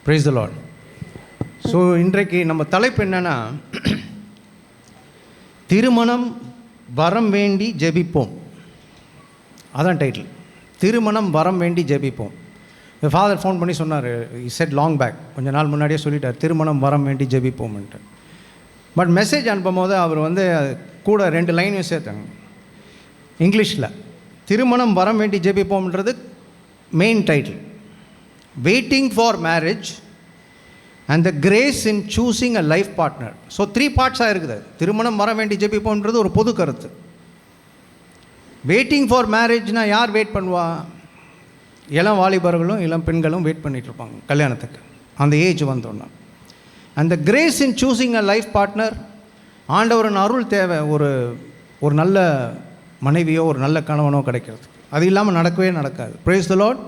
Price the lord. So இன்றைக்கு நம்ம தலைப்பு என்னென்னா, திருமணம் வரம் வேண்டி ஜெபிப்போம். அதான் டைட்டில். திருமணம் வரம் வேண்டி ஜெபிப்போம். ஃபாதர் ஃபோன் பண்ணி சொன்னார், செட் லாங் பேக், கொஞ்சம் நாள் முன்னாடியே சொல்லிட்டார், திருமணம் வரம் வேண்டி ஜெபிப்போம்ன்ட்டு. பட் மெசேஜ் அனுப்பும் போது அவர் கூட 2 லைனையும் சேர்த்தாங்க இங்கிலீஷில். திருமணம் வரம் வேண்டி ஜெபிப்போம்ன்றது main title. Waiting for marriage and the grace in choosing a life partner. So 3 பார்ட்ஸாக இருக்குது. திருமணம் வர வேண்டி ஜெபிப்போம்ன்றது ஒரு பொது கருத்து. வெயிட்டிங் ஃபார் மேரேஜ்னால் யார் வெயிட் பண்ணுவா? இளம் வாலிபர்களும் இளம் பெண்களும் வெயிட் பண்ணிகிட்ருப்பாங்க கல்யாணத்துக்கு, அந்த ஏஜ் வந்தோன்னா. அந்த grace in choosing a life partner, ஆண்டவரின் அருள் தேவை ஒரு நல்ல மனைவியோ ஒரு நல்ல கணவனோ கிடைக்கிறதுக்கு. அது இல்லாமல் நடக்கவே நடக்காது. Price the Lord.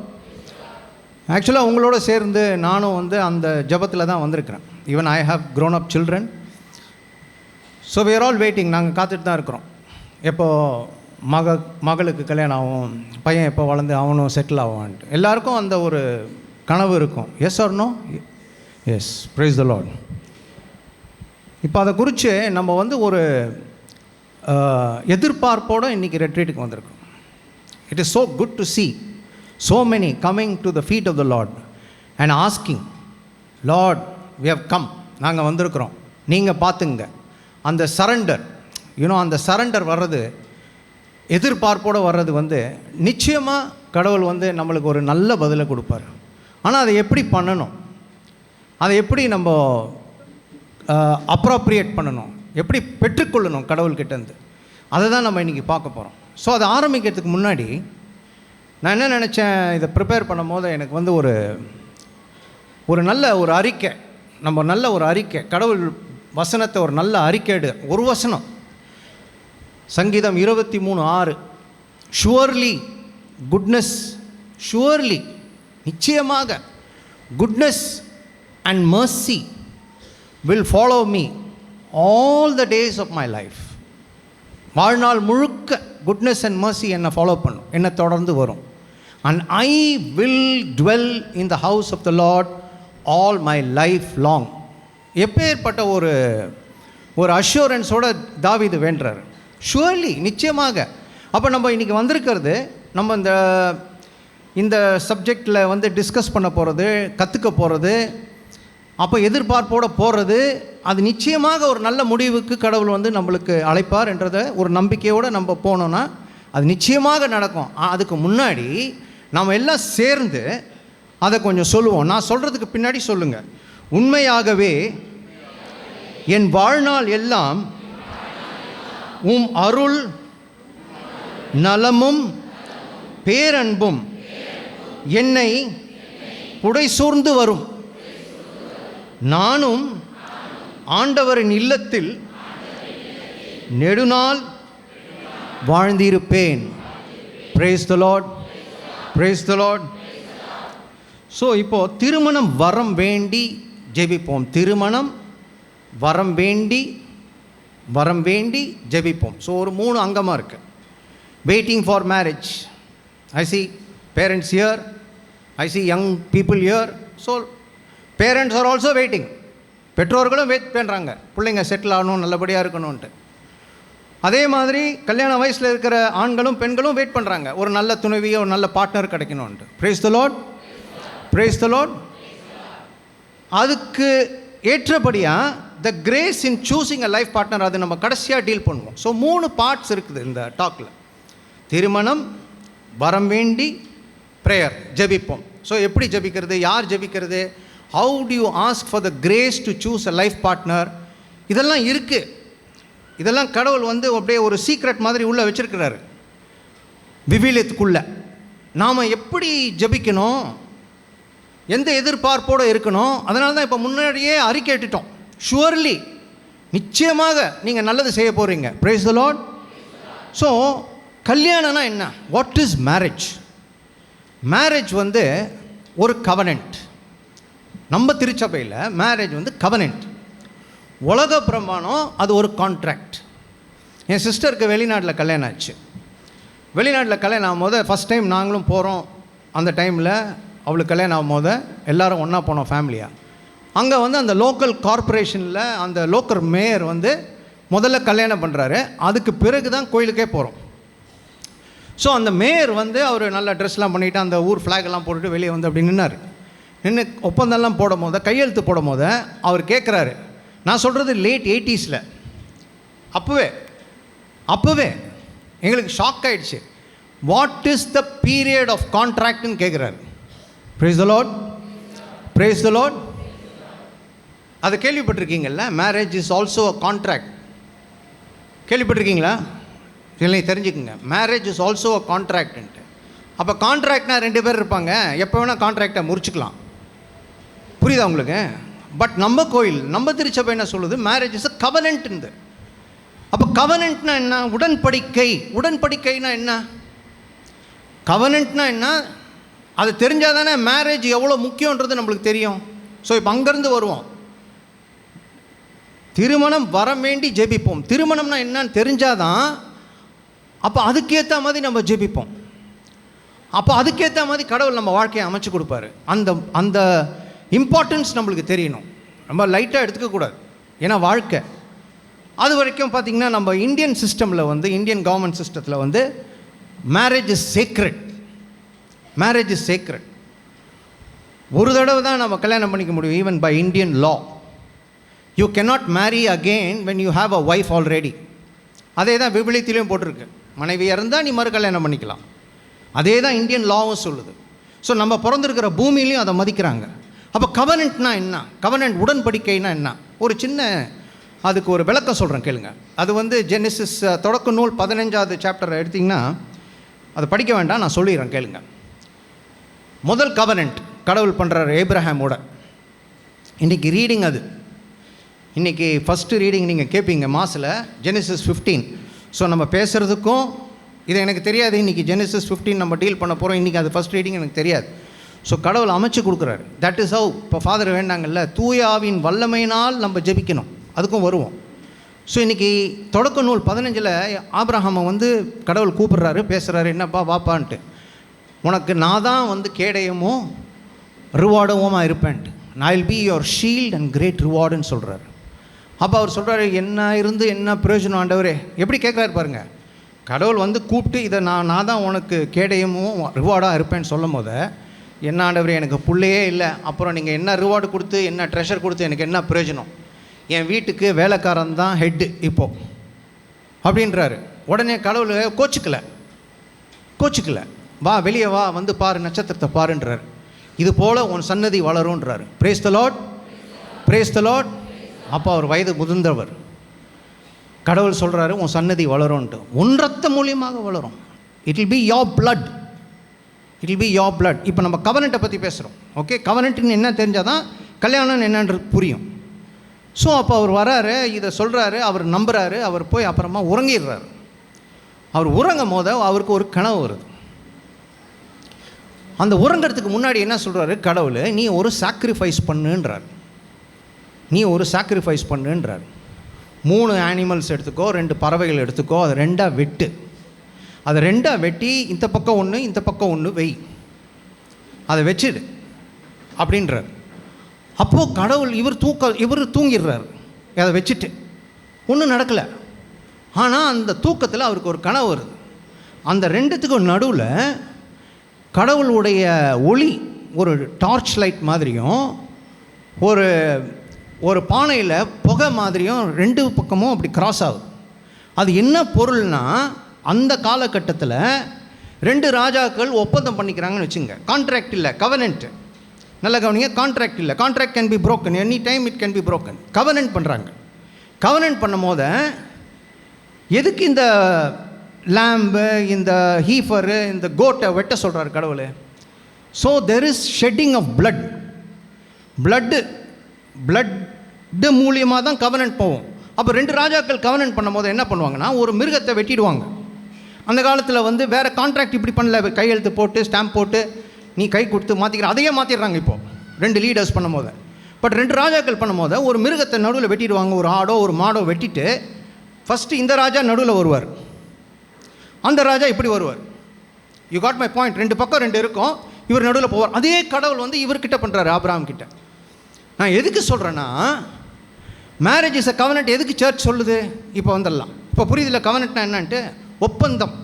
ஆக்சுவலாக உங்களோட சேர்ந்து நானும் அந்த ஜபத்தில் தான் வந்திருக்கிறேன். Even I have grown up children. So we are all waiting. நாங்கள் காத்துட்டு தான் இருக்கிறோம். எப்போது மகளுக்கு கல்யாணம் ஆகும், பையன் எப்போ வளர்ந்து அவனும் செட்டில் ஆவான்ட்டு எல்லாருக்கும் அந்த ஒரு கனவு இருக்கும். Yes or no? Yes. Praise the Lord. இப்போ அதை குறித்து நம்ம ஒரு எதிர்பார்ப்போடு இன்றைக்கி ரெட்ரீட்டுக்கு வந்திருக்கோம். It is so good to see so many coming to the feet of the Lord and asking, Lord, we have come, நாங்கள் வந்திருக்கிறோம், நீங்கள் பார்த்துங்க. அந்த சரண்டர், அந்த சரண்டர் வர்றது, எதிர்பார்ப்போடு வர்றது நிச்சயமாக கடவுள் நம்மளுக்கு ஒரு நல்ல பதிலை கொடுப்பார். ஆனால் அதை எப்படி பண்ணணும், அதை எப்படி நம்ம அப்ராப்ரியேட் பண்ணணும், எப்படி பெற்றுக்கொள்ளணும் கடவுள்கிட்டேருந்து, அதை தான் நம்ம இன்றைக்கி பார்க்க போகிறோம். ஸோ அதை ஆரம்பிக்கிறதுக்கு முன்னாடி நான் என்ன நினச்சேன், இதை ப்ரிப்பேர் பண்ணும் போது எனக்கு ஒரு நல்ல ஒரு அறிக்கை, நம்ம நல்ல ஒரு அறிக்கை, கடவுள் வசனத்தை ஒரு நல்ல அறிக்கைடு ஒரு வசனம். சங்கீதம் 23:6, ஷுவர்லி குட்னஸ், ஷுவர்லி நிச்சயமாக goodness and mercy will follow me all the days of my life. வாழ்நாள் முழுக்க குட்னஸ் அண்ட் மர்சி என்னை ஃபாலோ பண்ணும், என்னை தொடர்ந்து வரும். And I will dwell in the house of the Lord all my life long. எப்பேற்பட்ட ஒரு அஷ்யூரன்ஸோட தாவீது வேண்டுறார். ஷுவர்லி, நிச்சயமாக. அப்போ நம்ம இன்றைக்கி வந்திருக்கிறது, நம்ம இந்த சப்ஜெக்டில் டிஸ்கஸ் பண்ண போகிறது, கற்றுக்க போகிறது, அப்போ எதிர்பார்ப்போடு போகிறது, அது நிச்சயமாக ஒரு நல்ல முடிவுக்கு கடவுள் நம்மளுக்கு அழைப்பார் என்றதை ஒரு நம்பிக்கையோடு நம்ம போனோன்னா அது நிச்சயமாக நடக்கும். அதுக்கு முன்னாடி நாம் எல்லாம் சேர்ந்து அதை கொஞ்சம் சொல்லுவோம். நான் சொல்கிறதுக்கு பின்னாடி சொல்லுங்கள். உண்மையாகவே என் வாழ்நாள் எல்லாம் உம் அருள் நலமும் பேரன்பும் என்னை புடைசூர்ந்து வரும். நானும் ஆண்டவரின் இல்லத்தில் நெடுநாள் வாழ்ந்திருப்பேன். Praise the Lord. Praise the Lord. So இப்போது திருமணம் வரம் வேண்டி ஜெபிப்போம். திருமணம் வரம் வேண்டி ஜெபிப்போம். ஸோ ஒரு 3 அங்கமாக இருக்குது. Waiting for marriage. I C parents here, I C young people here. So parents are also waiting. பெற்றோர்களும் வெயிட் பண்ணுறாங்க, பிள்ளைங்க செட்டில் ஆகணும், நல்லபடியாக இருக்கணும்ன்ட்டு. அதே மாதிரி கல்யாண வயசில் இருக்கிற ஆண்களும் பெண்களும் வெயிட் பண்ணுறாங்க, ஒரு நல்ல துணைவியோ ஒரு நல்ல பார்ட்னர் கிடைக்கணும்ன்ட்டு. Praise the Lord. Praise the Lord. அதுக்கு ஏற்றபடியாக the grace in choosing a life partner, அது நம்ம கடைசியாக டீல் பண்ணுவோம். ஸோ 3 பார்ட்ஸ் இருக்குது இந்த டாக்கில். திருமணம், வரம் வேண்டி, ப்ரேயர், ஜெபிப்போம். ஸோ எப்படி ஜெபிக்கிறது, யார் ஜெபிக்கிறது, how do you ask for the grace to choose a life partner, இதெல்லாம் இருக்குது. இதெல்லாம் கடவுள் அப்படியே ஒரு சீக்ரெட் மாதிரி உள்ளே வச்சுருக்கிறாரு விவிலியத்துக்குள்ளே. நாம் எப்படி ஜெபிக்கணும், எந்த எதிர்பார்ப்போடு இருக்கணும், அதனால தான் இப்போ முன்னாடியே அறிக்கையிட்டோம். ஷுவர்லி, நிச்சயமாக நீங்கள் நல்லது செய்ய போகிறீங்க. Praise the Lord. ஸோ கல்யாணம்னா என்ன? What is marriage? மேரேஜ் ஒரு கவனன்ட். நம்ம திருச்சபையில் மேரேஜ் கவனன்ட். உலக பிரமாணம் அது ஒரு கான்ட்ராக்ட். என் சிஸ்டருக்கு வெளிநாட்டில் கல்யாணம் ஆச்சு. வெளிநாட்டில் கல்யாணம் ஆகும்போது ஃபஸ்ட் டைம் நாங்களும் போகிறோம். அந்த டைமில் அவளுக்கு கல்யாணம் ஆகும் போது எல்லோரும் ஒன்றா போனோம் ஃபேமிலியாக. அங்கே வந்து அந்த லோக்கல் கார்ப்பரேஷனில் அந்த லோக்கல் மேயர் வந்து முதல்ல கல்யாணம் பண்ணுறாரு. அதுக்கு பிறகு தான் கோயிலுக்கே போகிறோம். ஸோ அந்த மேயர் வந்து அவர் நல்ல ட்ரெஸ்லாம் பண்ணிவிட்டு அந்த ஊர் ஃப்ளாகெல்லாம் போட்டுட்டு வெளியே வந்து அப்படி நின்று ஒப்பந்தம்லாம் போடும் போது, கையெழுத்து போடும் போது அவர் கேட்குறாரு. நான் சொல்கிறது லேட் 80s. அப்போவே எங்களுக்கு ஷாக் ஆகிடுச்சு. What is the period of கான்ட்ராக்ட்னு கேட்குறாரு. Praise the lord, praise the lord. அதை கேள்விப்பட்டிருக்கீங்கள்ல, marriage is also a contract. கேள்விப்பட்டிருக்கீங்களா? இல்லை, தெரிஞ்சுக்குங்க. மேரேஜ் இஸ் ஆல்சோ அ கான்ட்ராக்ட்ன்ட்டு. அப்போ கான்ட்ராக்ட்னா 2 பேர் இருப்பாங்க, எப்போ வேணால் கான்ட்ராக்டை முறிச்சிக்கலாம். புரியுதா உங்களுக்கு? பட் நம்ம கோயில், நம்ம திருச்சபை என்ன சொல்லுது? Marriage is a covenant. அப்போ கவனன்ட்னா என்ன? உடன்படிக்கை. உடன்படிக்கைனா என்ன? கவனன்ட்னா என்ன? அது தெரிஞ்சால் தானே மேரேஜ் எவ்வளோ முக்கியன்றது நம்மளுக்கு தெரியும். ஸோ இப்போ அங்கேருந்து வருவோம். திருமணம் வர வேண்டி ஜெபிப்போம். திருமணம்னா என்னன்னு தெரிஞ்சாதான் அப்போ அதுக்கேற்ற மாதிரி நம்ம ஜெபிப்போம். அப்போ அதுக்கேற்ற மாதிரி கடவுள் நம்ம வாழ்க்கையை அமைச்சு கொடுப்பாரு. அந்த இம்பார்ட்டன்ஸ் நம்மளுக்கு தெரியணும். ரொம்ப லைட்டாக எடுத்துக்கக்கூடாது. ஏன்னா வாழ்க்கை அது வரைக்கும் பார்த்திங்கன்னா நம்ம இந்தியன் சிஸ்டமில் வந்து, இந்தியன் கவர்மெண்ட் சிஸ்டத்தில் வந்து marriage is sacred. Marriage is sacred. ஒரு தடவை தான் நம்ம கல்யாணம் பண்ணிக்க முடியும். Even by Indian law you cannot marry again when you have a wife already. அதே தான் விபிலியத்திலையும் போட்டிருக்கு. மனைவியாக இருந்தால் நீ மறு கல்யாணம் பண்ணிக்கலாம். அதே தான் இந்தியன் லாவும் சொல்லுது. ஸோ நம்ம பிறந்திருக்கிற பூமியிலையும் அதை மதிக்கிறாங்க. அப்போ கவனன்ட்னா என்ன? கவனன்ட் உடன்படிக்கைனா என்ன? ஒரு சின்ன அதுக்கு ஒரு விளக்கம் சொல்கிறேன் கேளுங்க. அது வந்து ஜெனிசிஸ் தொடக்க நூல் 15வது சாப்டர் எடுத்திங்கன்னா அதை படிக்க வேண்டாம், நான் சொல்லிடுறேன் கேளுங்க. முதல் கவனன்ட் கடவுள் பண்ணுறாரு ஏப்ரஹாமோட. இன்றைக்கி ரீடிங் அது. இன்றைக்கி ஃபஸ்ட்டு ரீடிங் நீங்கள் கேட்பீங்க மாசில் ஜெனிசிஸ் 15. ஸோ நம்ம பேசுகிறதுக்கும் இது எனக்கு தெரியாது. இன்றைக்கி ஜெனிசிஸ் 15 நம்ம டீல் பண்ண போகிறோம். இன்றைக்கி அது ஃபஸ்ட் ரீடிங் எனக்கு தெரியாது. ஸோ கடவுள் அமைச்சு கொடுக்குறாரு. That is how. இப்போ ஃபாதர் வேண்டாங்கல்ல, தூயாவின் வல்லமையினால் நம்ம ஜெபிக்கணும். அதுக்கும் வருவோம். ஸோ இன்றைக்கி தொடக்க நூல் 15ல் ஆபிரகாமை வந்து கடவுள் கூப்பிட்றாரு, பேசுகிறாரு. என்னப்பா வாப்பான்ட்டு, உனக்கு நான் தான் வந்து கேடயமோ ரிவார்டுமா இருப்பேன்ட்டு. நான் will be your shield and great ரிவார்டுன்னு சொல்கிறாரு. அப்போ அவர் சொல்கிறாரு, என்ன இருந்து என்ன பிரயோஜனம் ஆண்டவரே? எப்படி கேட்குறாரு பாருங்கள். கடவுள் வந்து கூப்பிட்டு இதை நான் தான் உனக்கு கேடயமும் ரிவார்டாக இருப்பேன்னு சொல்லும் போது, என்ன ஆண்டவரே எனக்கு பிள்ளையே இல்லை, அப்புறம் நீங்கள் என்ன ரிவார்டு கொடுத்து என்ன ட்ரெஷர் கொடுத்து எனக்கு என்ன பிரயோஜனம்? என் வீட்டுக்கு வேலைக்காரன் தான் ஹெட்டு இப்போது அப்படின்றாரு. உடனே கடவுள் கோச்சிக்கலை. வா வெளியே வா, வந்து பாரு, நட்சத்திரத்தை பாருன்றார். இது போல் உன் சன்னதி வளரும்ன்றார். Praise the lord, praise the lord. அப்போ அவர் வயது முதிர்ந்தவர். கடவுள் சொல்கிறாரு உன் சன்னதி வளரும்ன்ட்டு. உன் ரத்தம் மூலியமாக வளரும். It will be your blood, it will be your blood. இப்போ நம்ம கவனண்ட்டை பற்றி பேசுகிறோம். ஓகே, கவனண்ட்டுன்னு என்ன தெரிஞ்சால் தான் கல்யாணம் என்னன்றது புரியும். ஸோ அப்போ அவர் வராரு, இதை சொல்கிறாரு, அவர் நம்புகிறாரு. அவர் போய் அப்புறமா உறங்கிடுறாரு. அவர் உறங்கும் போது அவருக்கு ஒரு கனவு வருது. அந்த உறங்கிறதுக்கு முன்னாடி என்ன சொல்கிறாரு கடவுள், நீ ஒரு சாக்ரிஃபைஸ் பண்ணுன்றார். நீ ஒரு சாக்ரிஃபைஸ் பண்ணுன்றார். 3 ஆனிமல்ஸ் எடுத்துக்கோ, 2 பறவைகள் எடுத்துக்கோ, அதை 2ஆக வெட்டு. அதை 2ஆக வெட்டி இந்த பக்கம் ஒன்று இந்த பக்கம் ஒன்று வெய், அதை வச்சிடு அப்படின்றார். அப்போது கடவுள் இவர் தூங்கிடுறார். அதை வச்சுட்டு ஒன்றும் நடக்கலை. ஆனால் அந்த தூக்கத்தில் அவருக்கு ஒரு கனவு வருது. அந்த 2த்துக்கும் நடுவில் கடவுளுடைய ஒளி ஒரு டார்ச் லைட் மாதிரியும் ஒரு பானையில் புகை மாதிரியும் 2 பக்கமும் அப்படி கிராஸ் ஆகுது. அது என்ன பொருள்னா, அந்த காலகட்டத்தில் 2 ராஜாக்கள் ஒப்பந்தம் பண்ணிக்கிறாங்கன்னு வச்சுங்க. கான்ட்ராக்ட் இல்லை, கவனன்ட்டு. நல்லா கவனிங்க, கான்ட்ராக்ட் இல்லை. Contract can be broken any time, it can be broken. Covenant பண்ணுறாங்க. கவனன்ட் பண்ணும் போது எதுக்கு இந்த லேம்பு, இந்த ஹீஃபரு, இந்த கோட்டை வெட்ட சொல்கிறார் கடவுள்? So there is shedding of blood மூலியமாக தான் கவனன்ட் போகும். அப்போ 2 ராஜாக்கள் கவனன்ட் பண்ணும் போது என்ன பண்ணுவாங்கன்னா, ஒரு மிருகத்தை வெட்டிடுவாங்க. அந்த காலத்தில் வந்து வேறு கான்ட்ராக்ட் இப்படி பண்ணல, கையெழுத்து போட்டு ஸ்டாம்ப் போட்டு நீ கை கொடுத்து மாற்றிக்கிற, அதையே மாற்றிடுறாங்க இப்போது 2 லீடர்ஸ் பண்ணும் போது. பட் 2 ராஜாக்கள் பண்ணும் போது ஒரு மிருகத்தை நடுவில் வெட்டிடுவாங்க. ஒரு ஆடோ ஒரு மாடோ வெட்டிட்டு ஃபஸ்ட்டு இந்த ராஜா நடுவில் வருவார், அந்த ராஜா இப்படி வருவார். You got my point. 2 பக்கம் 2 இருக்கும். இவர் நடுவில் போவார். அதே கடவுள் வந்து இவர்கிட்ட பண்ணுறாரு, ஆபிரகாம் கிட்ட. நான் எதுக்கு சொல்கிறேன்னா, மேரேஜ் இஸ் அ கவனன்ட் எதுக்கு சர்ச் சொல்லுது? இப்போ வந்துடலாம். இப்போ புரியுதில்ல கவனன்ட்னா என்னன்ட்டு? ஒப்பந்தம்,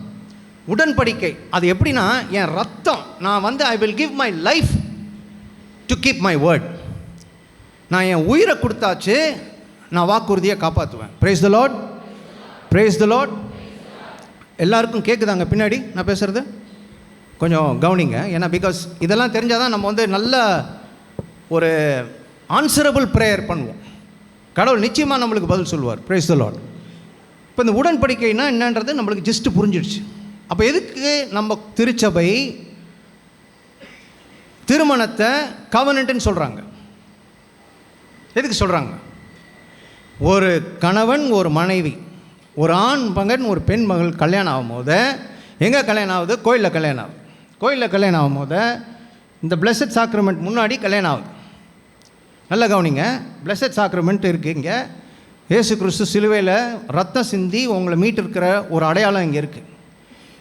உடன்படிக்கை. அது எப்படின்னா, என் ரத்தம், நான் வந்து I will give my life to keep my word. நான் என் உயிரை கொடுத்தாச்சு, நான் வாக்குறுதியை காப்பாற்றுவேன். Praise the lord, praise the lord. எல்லாருக்கும் கேட்குதாங்க பின்னாடி நான் பேசுகிறது? கொஞ்சம் கவனிங்க. ஏன்னா பிகாஸ் இதெல்லாம் தெரிஞ்சால் தான் நம்ம வந்து நல்ல ஒரு ஆன்சரபிள் ப்ரேயர் பண்ணுவோம். கடவுள் நிச்சயமாக நம்மளுக்கு பதில் சொல்லுவார். Price the lord. இப்போ இந்த உடன்படிக்கைனா என்னன்றது நம்மளுக்கு ஜஸ்ட்டு புரிஞ்சிடுச்சு. அப்போ எதுக்கு நம்ம திருச்சபை திருமணத்தை கவனன்ட்னு சொல்கிறாங்க? எதுக்கு சொல்கிறாங்க? ஒரு கணவன், ஒரு மனைவி, ஒரு ஆண் மகன், ஒரு பெண் மகள் கல்யாணம் ஆகும்போது, எங்கே கல்யாணம் ஆகுது? கோயிலில் கல்யாணம் ஆகுது. கோயிலில் கல்யாணம் ஆகும்போது இந்த பிளஸட் சாக்ரமெண்ட் முன்னாடி கல்யாணம் ஆகுது. நல்லா கவனிங்க. பிளஸட் சாக்ரமெண்ட் இருக்குது இங்கே. இயேசு கிறிஸ்து சிலுவையில் ரத்தம் சிந்தி உங்களை மீட்டிருக்கிற ஒரு அடையாளம் இங்கே இருக்குது.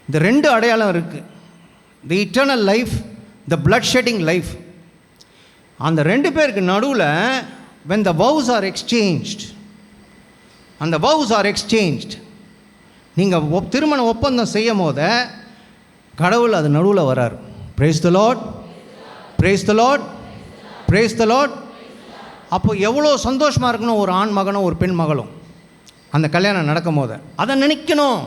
இந்த ரெண்டு அடையாளம் இருக்குது. தி eternal life, the blood shedding life. அந்த ரெண்டு பேருக்கு நடுவில் when the vows are exchanged, அந்த vows are exchanged, நீங்கள் திருமண ஒப்பந்தம் செய்யும் போது கடவுள் அது நடுவில் வரார். praise the lord, praise the lord, praise the lord. அப்போ எவ்வளோ சந்தோஷமாக இருக்கணும் ஒரு ஆண் மகனும் ஒரு பெண் மகளும் அந்த கல்யாணம் நடக்கும் போது. அதை நினைக்கணும்,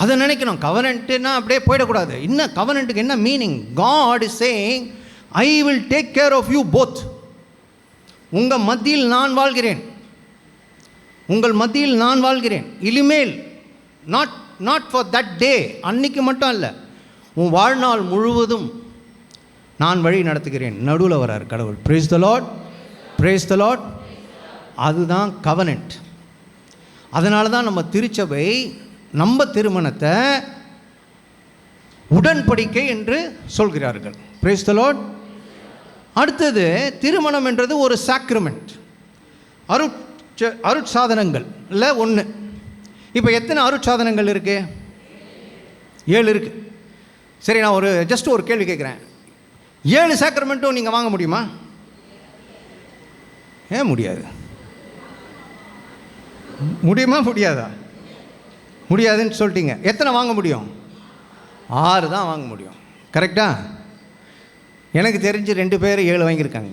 அதை நினைக்கணும். கவனன்ட்டுன்னா அப்படியே போயிடக்கூடாது. இன்னும் கவனன்ட்டுக்கு என்ன meaning? God is saying, I will take care of you both. உங்கள் மத்தியில் நான் வாழ்கிறேன், உங்கள் மத்தியில் நான் வாழ்கிறேன். இனிமேல் நாட் ஃபார் தட் டே, அன்னைக்கு மட்டும் அல்ல, உன் வாழ்நாள் முழுவதும் நான் வழி நடத்துகிறேன். நடுவில் வரார் கடவுள். praise the lord, praise the lord. அதுதான் கவனன்ட். அதனால தான் நம்ம திருச்சபை நம்ம திருமணத்தை உடன்படிக்கை என்று சொல்கிறார்கள். praise the lord. அடுத்தது, திருமணம் என்றது ஒரு சாக்ரமெண்ட், அருட்சாதனங்கள் இல்லை ஒன்று. இப்போ எத்தனை அருட்சாதனங்கள் இருக்குது? 7 இருக்குது. சரி, நான் ஜஸ்ட் ஒரு கேள்வி கேட்குறேன். 7 சாக்ரமெண்ட்டும் நீங்கள் வாங்க முடியுமா? ஏன் முடியாது? முடியுமா முடியாதா? முடியாதுன்னு சொல்லிட்டீங்க. எத்தனை வாங்க முடியும்? 6 தான் வாங்க முடியும். கரெக்டா? எனக்கு தெரிஞ்சு 2 பேர் 7 வாங்கியிருக்காங்க.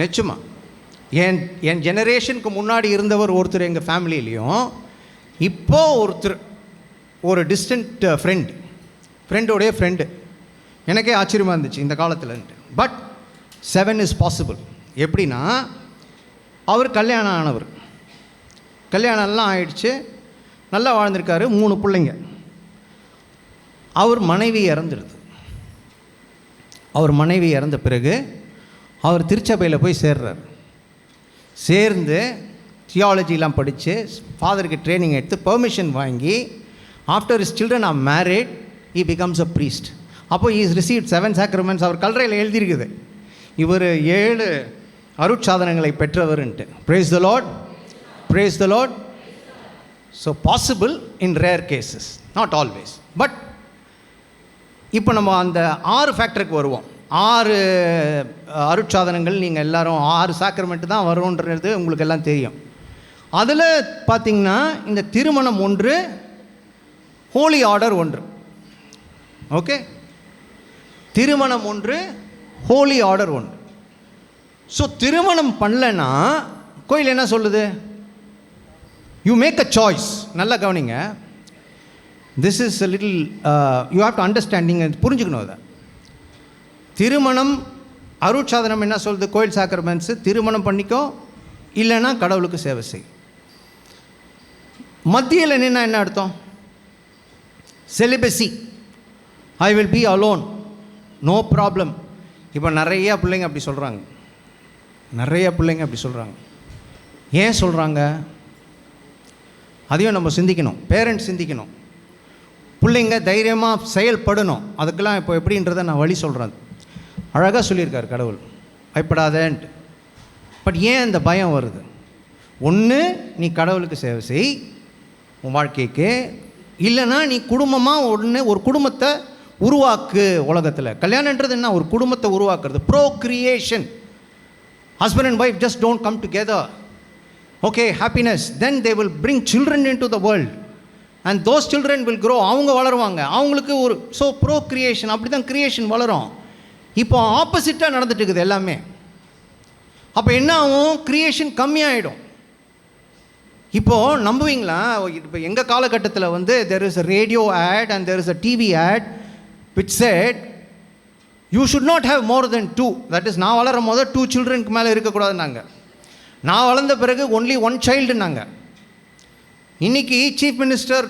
நிச்சயமா என் ஜெனரேஷனுக்கு முன்னாடி இருந்தவர் ஒருத்தர் எங்கள் ஃபேமிலியிலையும், இப்போது ஒருத்தர் ஒரு டிஸ்டன்ட் ஃப்ரெண்டோடைய ஃப்ரெண்டு. எனக்கே ஆச்சரியமாக இருந்துச்சு இந்த காலத்தில்ன்ட்டு. But 7 is possible. எப்படின்னா, அவர் கல்யாணம் ஆனவர், கல்யாணம்லாம் ஆயிடுச்சு, நல்லா வாழ்ந்திருக்காரு, 3 பிள்ளைங்க. அவர் மனைவி இறந்துடுது. அவர் மனைவி இறந்த பிறகு அவர் திருச்சபையில் போய் சேர்றார். சேர்ந்து தியாலஜிலாம் படித்து ஃபாதருக்கு ட்ரைனிங் எடுத்து பெர்மிஷன் வாங்கி, after his children are married, he becomes a priest. அப்போ he is received 7 sacraments. அவர் கல்லறையில் எழுதியிருக்குது, இவர் 7 அருட்சாதனங்களை பெற்றவர்ன்ட்டு. praise the lord, praise the lord. So possible in rare cases, not always. But இப்போ நம்ம அந்த 6 ஃபேக்டருக்கு வருவோம். 6 அருட்சாதனங்கள் நீங்கள் எல்லோரும் 6 சாக்ரமெண்ட் தான் வரும்ன்றது உங்களுக்கு எல்லாம் தெரியும். அதில் பார்த்திங்கன்னா இந்த திருமணம் ஒன்று, ஹோலி ஆர்டர் ஒன்று. ஓகே, திருமணம் ஒன்று, ஹோலி ஆர்டர் ஒன்று. ஸோ திருமணம் பண்ணலைன்னா கோயில் என்ன சொல்லுது? You make a choice. நல்லா கவனிங்க. This is a little you have to understanding, புரிஞ்சுக்கணும். அதை திருமணம் அருட்சாதனம் என்ன சொல்லுது? கோயில் சாக்ரமெண்ட்ஸு, திருமணம் பண்ணிக்கோ, இல்லைன்னா கடவுளுக்கு சேவை செய். மத்தியில் என்ன அர்த்தம்? Celibacy. I will be alone, no problem. இப்போ நிறையா பிள்ளைங்க அப்படி சொல்கிறாங்க, நிறையா பிள்ளைங்க அப்படி சொல்கிறாங்க. ஏன் சொல்கிறாங்க? அதையும் நம்ம சிந்திக்கணும், பேரண்ட்ஸ் சிந்திக்கணும். பிள்ளைங்க தைரியமாக செயல்படணும். அதுக்கெல்லாம் இப்போ எப்படின்றத நான் வழி சொல்கிறேன். அழகாக சொல்லியிருக்கார் கடவுள், பயப்படாதேன்ட்டு. பட் ஏன் இந்த பயம் வருது? ஒன்று, நீ கடவுளுக்கு சேவை செய் உன் வாழ்க்கைக்கு, இல்லைன்னா நீ குடும்பமாக ஒரு குடும்பத்தை உருவாக்கு உலகத்தில். கல்யாணன்றது என்ன? ஒரு குடும்பத்தை உருவாக்குறது, procreation. Husband and wife just don't come together, okay, happiness, then they will bring children in to the world and those children will grow. அவங்க வளருவாங்க, அவங்களுக்கு ஒரு ஸோ ப்ரோக்ரியேஷன், அப்படி தான் கிரியேஷன் வளரும். இப்போ ஆப்போசிட்டாக நடந்துட்டு இருக்குது எல்லாமே. அப்போ என்ன ஆகும்? கிரியேஷன் கம்மியாகிடும். இப்போது நம்புவீங்களா, இப்போ எங்கள் காலகட்டத்தில் வந்து there is a radio ad and there is a TV ad which said you should not have more than 2. That is, நான் வளரும் போது 2 சில்ட்ரனுக்கு மேலே இருக்கக்கூடாதுன்னாங்க. நான் வளர்ந்த பிறகு ஒன்லி 1 சைல்டுன்னாங்க. இன்றைக்கி chief minister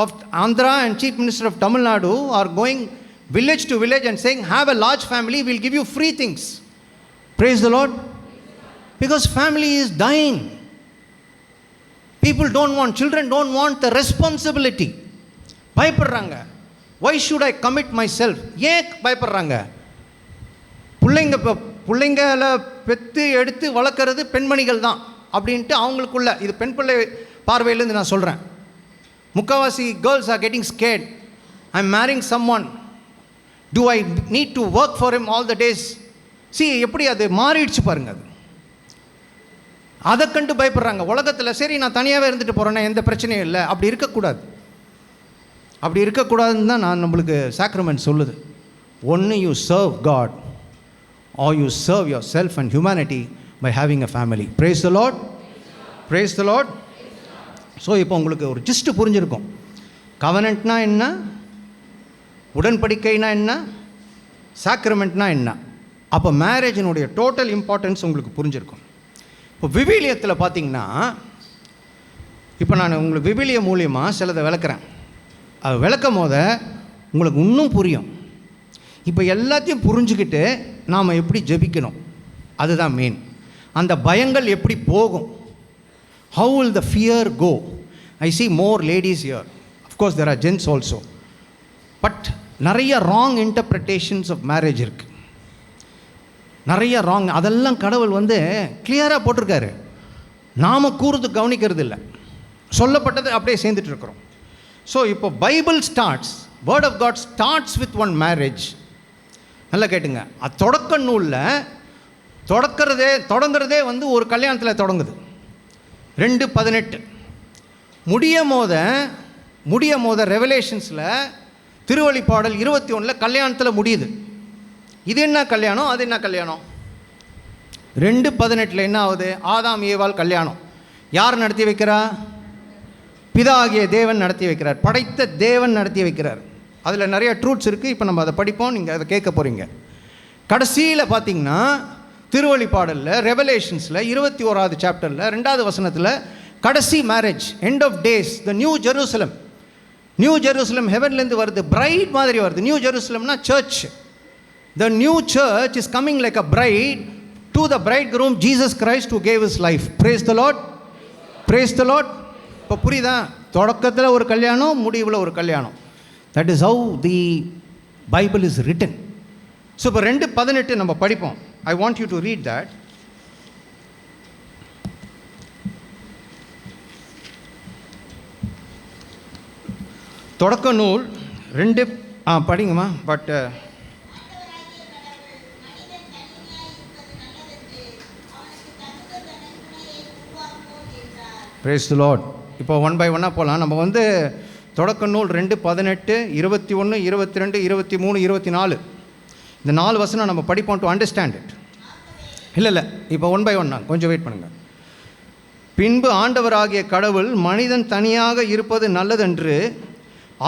of Andhra and chief minister of Tamil Nadu are going village to village and saying, have a large family, we'll give you free things. Praise the Lord. Because family is dying. People don't want, children don't want the responsibility. பயப்படுறாங்க. Why should I commit myself? ஏன் பயப்படுறாங்க? பிள்ளைங்களை பெற்று எடுத்து வளர்க்குறது பெண்மணிகள் தான் அப்படின்ட்டு அவங்களுக்குள்ள, இது பெண் பிள்ளை பார்வையிலேருந்து நான் சொல்கிறேன். முக்கால்வாசி girls are getting scared. I am marrying someone, do I need to work for him all the days? See, எப்படி அது மாறிடுச்சு பாருங்க. அது அதை கண்டு பயப்படுறாங்க உலகத்தில். சரி, நான் தனியாகவே இருந்துட்டு போகிறேன்னா எந்த பிரச்சனையும் இல்லை. அப்படி இருக்கக்கூடாது. அப்படி இருக்கக்கூடாதுன்னு தான் நான் நம்மளுக்கு சாக்ரமெண்ட் சொல்லுது. ஒன்று you serve God or you serve yourself and humanity by having a family. Praise the Lord. Praise the Lord. So இப்போ உங்களுக்கு ஒரு ஜிஸ்ட் புரிஞ்சிருக்கும். கவனன்ட்னா என்ன, உடன்படிக்கைனா என்ன, சாக்ரமெண்ட்னா என்ன. அப்போ மேரேஜினுடைய டோட்டல் இம்பார்ட்டன்ஸ் உங்களுக்கு புரிஞ்சிருக்கும். இப்போ விவிலியத்தில் பார்த்தீங்கன்னா, இப்போ நான் உங்களுக்கு விவிலிய மூலியமாக சிலதை விளக்குறேன். அது விளக்கும் போத உங்களுக்கு இன்னும் புரியும். இப்போ எல்லாத்தையும் புரிஞ்சுக்கிட்டு நாம் எப்படி ஜெபிக்கணும், அதுதான் மெயின். அந்த பயங்கள் எப்படி போகும், how will the fear go? I see more ladies here. Of course there are gents also. But நிறைய ராங் இன்டர்பிரிட்டேஷன்ஸ் ஆஃப் மேரேஜ் இருக்குது. நிறைய ராங், அதெல்லாம் கடவுள் வந்து கிளியராக போட்டிருக்காரு. நாம் கூறுறது கவனிக்கிறது இல்லை, சொல்லப்பட்டது அப்படியே சேர்ந்துட்டு இருக்கிறோம். ஸோ இப்போ Bible starts, word of God starts with one marriage. நல்லா கேட்டுங்க. அது தொடக்க நூலில் தொடங்குறதே வந்து ஒரு கல்யாணத்தில் தொடங்குது. 2:18 முடிய போத ரெவலேஷன்ஸில் திருவழிப்பாடல் 21 கல்யாணத்தில் முடியுது. இது என்ன கல்யாணம், அது என்ன கல்யாணம்? 2:18 என்ன ஆகுது? ஆதாம் ஏவாள் கல்யாணம். யார் நடத்தி வைக்கிறா? பிதா ஆகிய தேவன் நடத்தி வைக்கிறார். படைத்த தேவன் நடத்தி வைக்கிறார். அதில் நிறைய ட்ரூத்ஸ் இருக்குது. இப்போ நம்ம அதை படிப்போம், நீங்கள் அதை கேட்க போகிறீங்க. கடைசியில் பார்த்தீங்கன்னா திருவழிப்பாடலில் ரெவலேஷன்ஸில் 21வது சாப்டரில் 2வது வசனத்தில் கடைசி marriage, end of days, the new Jerusalem. New Jerusalem ஹெவன்லேருந்து வருது, பிரைட் மாதிரி வருது. நியூ ஜெருசலம்னா church. The new church is coming like a bride to the bridegroom Jesus Christ who gave his life. Praise the lord. Praise the lord. இப்போ புரியுதா? தொடக்கத்தில் ஒரு கல்யாணம், முடிவில் ஒரு கல்யாணம். That is how the Bible is written. So இப்போ 2:18 நம்ம படிப்போம். I want you to read that. தொடக்க நூல் 2 படிங்கம்மா. But praise the Lord. இப்போ 1 by 1 போகலாம். நம்ம வந்து தொடக்க நூல் 2:18, 21, 22, 23, 24 இந்த 4 வசனம் நம்ம படிப்போம் டு அண்டர்ஸ்டாண்ட் இட். இல்லை இப்போ 1 by 1 கொஞ்சம் வெயிட் பண்ணுங்கள். பின்பு ஆண்டவராகிய கடவுள் மனிதன் தனியாக இருப்பது நல்லதென்று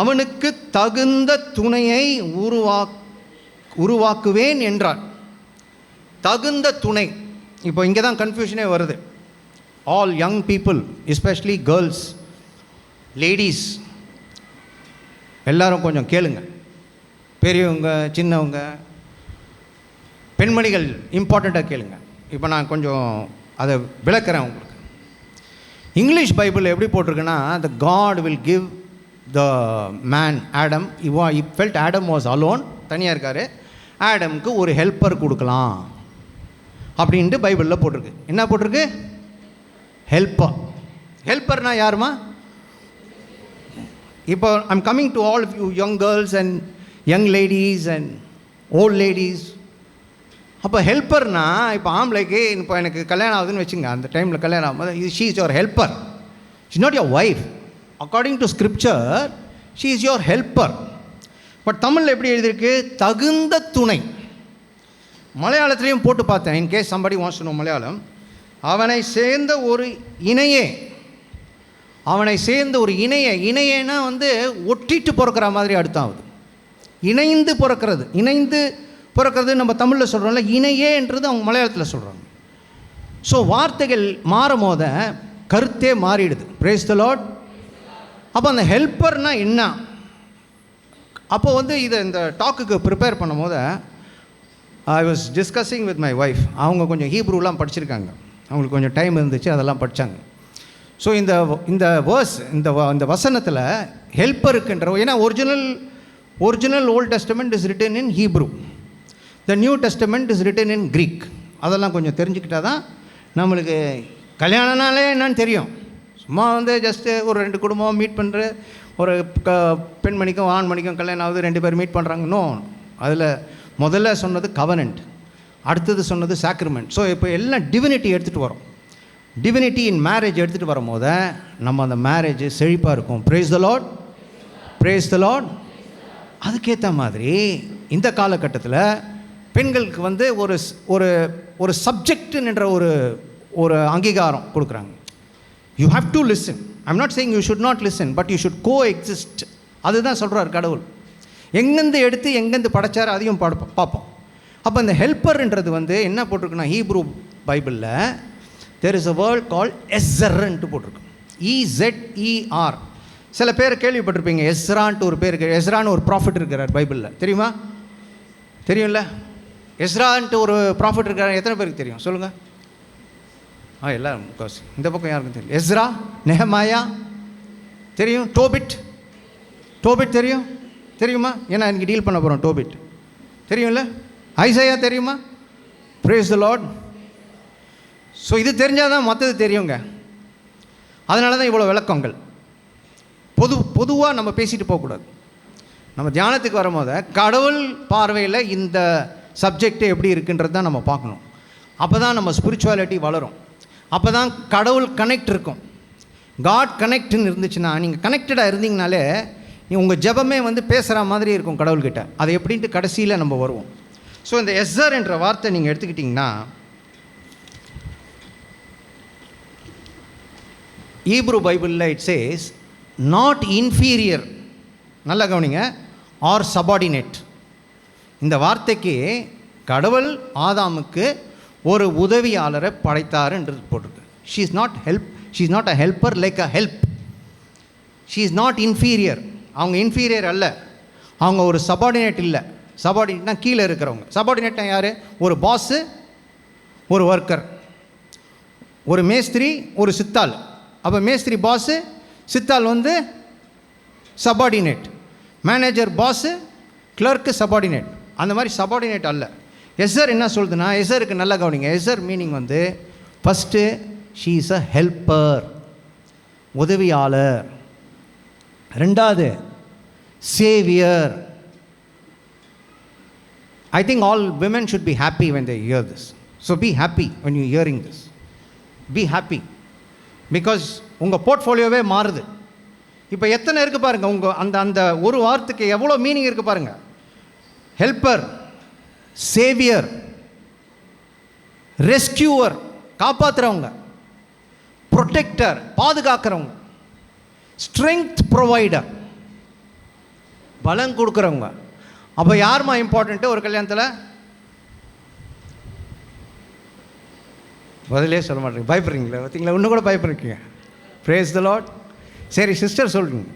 அவனுக்கு தகுந்த துணையை உருவாக்குவேன் என்றார். தகுந்த துணை. இப்போ இங்கே தான் கன்ஃபியூஷனே வருது. All young people, especially girls, ladies, எல்லாரும் கொஞ்சம் கேளுங்க. பெரியவங்க, சின்னவங்க, பெண்மணிகள் இம்பார்ட்டண்ட்டாக கேளுங்க. இப்போ நான் கொஞ்சம் அதை விளக்குறேன் உங்களுக்கு. இங்கிலீஷ் பைபிள் எப்படி போட்டிருக்குன்னா, the God will give the man Adam. he felt Adam was alone, தனியாக இருக்கார். ஆடம்க்கு ஒரு ஹெல்ப்பர் கொடுக்கலாம் அப்படின்ட்டு பைபிளில் போட்டிருக்கு. என்ன போட்டிருக்கு? ஹெல்ப்பர். ஹெல்ப்பர்னா யாருமா? இப்போ I'm coming to all of you young girls and young ladies and old ladies. அப்போ ஹெல்ப்பர்னா இப்போ ஆம்பளைக்கு இப்போ எனக்கு கல்யாணம் ஆகுதுன்னு வச்சுங்க, அந்த டைமில் கல்யாணம் ஆகும்போது she is your helper, she not your wife. According to scripture she is your helper. But தமிழில் எப்படி எழுதியிருக்கு? தகுந்த துணை. மலையாளத்துலேயும் போட்டு பார்த்தேன், in case somebody wants to know Malayalam. அவனை சேர்ந்த ஒரு இணையே, அவனை சேர்ந்த ஒரு இணையேனா வந்து ஒட்டிட்டு பிறக்கிற மாதிரி அர்த்தம் ஆகுது. இணைந்து பிறக்கிறது, இணைந்து பிறக்கிறது நம்ம தமிழில் சொல்கிறோம்ல, இணையேன்றது அவங்க மலையாளத்தில் சொல்கிறாங்க. ஸோ வார்த்தைகள் மாறும் போத கருத்தே மாறிடுது. Brace the lord. அப்போ அந்த ஹெல்ப்பர்னா என்ன? அப்போ வந்து இதை இந்த டாக்குக்கு ப்ரிப்பேர் பண்ணும் போது I was discussing with my wife. அவங்க கொஞ்சம் ஹீப்ரூலாம் படிச்சிருக்காங்க, அவங்களுக்கு கொஞ்சம் டைம் இருந்துச்சு, அதெல்லாம் படித்தாங்க. ஸோ இந்த வேர்ஸ், இந்த வசனத்தில் ஹெல்ப்பருக்குன்ற, ஏன்னா original Old Testament is written in Hebrew, the New Testament is written in Greek. அதெல்லாம் கொஞ்சம் தெரிஞ்சுக்கிட்டால் தான் நம்மளுக்கு கல்யாணனாலே என்னன்னு தெரியும். சும்மா வந்து ஜஸ்ட்டு ஒரு 2 குடும்பம் மீட் பண்ணுற, ஒரு பெண்மணிக்கும் ஆண்மணிக்கும் கல்யாணம் ஆகுது, 2 பேர் மீட் பண்ணுறாங்க. நோ, அதில் முதல்ல சொன்னது கவனன்ட், அடுத்தது சொன்னது சாக்ரிமெண்ட். ஸோ இப்போ எல்லாம் டிவினிட்டி எடுத்துகிட்டு வரோம். டிவினிட்டி இன் மேரேஜ் எடுத்துகிட்டு வரும்போது நம்ம அந்த மேரேஜ் செழிப்பாக இருக்கும். ப்ரேஸ் தி லார்ட், ப்ரேஸ் தி லார்ட். அதுக்கேற்ற மாதிரி இந்த காலகட்டத்தில் பெண்களுக்கு வந்து ஒரு சப்ஜெக்டுன்ற ஒரு அங்கீகாரம் கொடுக்குறாங்க. You have to listen. I'm not saying you should not listen, but you should coexist. அதுதான் சொல்கிறார் கடவுள். எங்கேருந்து எடுத்து எங்கேருந்து படைச்சார் அதையும் பார்ப்போம். அப்போ இந்த ஹெல்ப்பர்ன்றது வந்து என்ன போட்டிருக்குன்னா, ஹீப்ரூ பைபிளில் there is a word call எஸ்ஸர்ன்ட்டு போட்டிருக்கு, EZER. சில பேர் கேள்விப்பட்டிருப்பீங்க, எஸ்ரான்ட்டு ஒரு பேர் இருக்கு. எஸ்ரான்னு ஒரு ப்ராஃபிட் இருக்கிறார் பைபிளில், தெரியுமா? தெரியும்ல, எஸ்ரான்ட்டு ஒரு ப்ராஃபிட் இருக்கிறார். எத்தனை பேருக்கு தெரியும் சொல்லுங்கள்? எல்லோரும் முக்காசி. இந்த பக்கம் யாருக்கும் தெரியும்? எஸ்ரா, நெஹமாயா தெரியும். டோபிட் தெரியுமா? ஏன்னா எனக்கு டீல் பண்ண போகிறோம். டோபிட் தெரியும்ல? ஐசையா தெரியுமா? Brace the lord. ஸோ இது தெரிஞ்சால் தான் மற்றது தெரியுங்க. அதனால தான் இவ்வளோ விளக்கங்கள். பொதுவாக நம்ம பேசிட்டு போகக்கூடாது. நம்ம தியானத்துக்கு வரும்போது கடவுள் பார்வையில் இந்த சப்ஜெக்ட் எப்படி இருக்குன்றது தான் நம்ம பார்க்கணும். அப்போ தான் நம்ம ஸ்பிரிச்சுவாலிட்டி வளரும். அப்போ தான் கடவுள் கனெக்ட் இருக்கும். காட் கனெக்ட்னு இருந்துச்சுன்னா, நீங்கள் கனெக்டடாக இருந்தீங்கனாலே உங்கள் ஜெபமே வந்து பேசுகிற மாதிரி இருக்கும் கடவுள்கிட்ட. அது எப்படின்ட்டு கடைசியில் நம்ம வருவோம். ஸோ இந்த எஸ்ஸர் என்ற வார்த்தை நீங்கள் எடுத்துக்கிட்டிங்கன்னா, ஹீப்ரூ பைபிளில் இட் சேஸ் நாட் இன்ஃபீரியர், நல்லா கவனிங்க, ஆர் சபார்டினேட். இந்த வார்த்தைக்கு கடவுள் ஆதாமுக்கு ஒரு உதவியாளரை படைத்தாருன்றது போட்டிருக்கு. She is not a helper like a help. She is not inferior. அவங்க இன்ஃபீரியர் அல்ல, அவங்க ஒரு சபார்டினேட் இல்லை. சபார்டினேட்னா கீழே இருக்கிறவங்க. சபார்டினேட்னா யார்? ஒரு பாஸு, ஒரு ஒர்க்கர், ஒரு மேஸ்திரி, ஒரு சித்தாள். அப்போ மேஸ்திரி பாஸு, சித்தாள் வந்து subordinate. Manager boss, clerk subordinate. அந்த மாதிரி சபார்டினேட் அல்ல. எஸ்ஸர் என்ன சொல்லுதுன்னா, எஸ்ஸருக்கு நல்லா கவனிங்க. எஸ்ஸர் மீனிங் வந்து first she is a helper, உதவியாளர். ரெண்டாவது Xavier. I think all women should be happy when they hear this. So be happy when you're hearing this. Be happy. Because உங்கள் போர்ட்ஃபோலியோவே மாறுது. இப்போ எத்தனை இருக்குது பாருங்கள், உங்கள் அந்த ஒரு வார்த்தைக்கு எவ்வளோ மீனிங் இருக்குது பாருங்கள். ஹெல்ப்பர், சேவியர், ரெஸ்கியூவர், காப்பாற்றுறவங்க, ப்ரொடெக்டர், பாதுகாக்கிறவங்க, ஸ்ட்ரெங்க் ப்ரொவைடர், பலம் கொடுக்குறவங்க. அப்போ யாருமா இம்பார்ட்டண்ட்டு ஒரு கல்யாணத்தில்? பதிலே சொல்ல மாட்டேங்க, பயப்படுறீங்களா? பார்த்தீங்களா, இன்னும் கூட பயப்படுறீங்க. Praise the lord. சரி சிஸ்டர் சொல்கிறீங்க,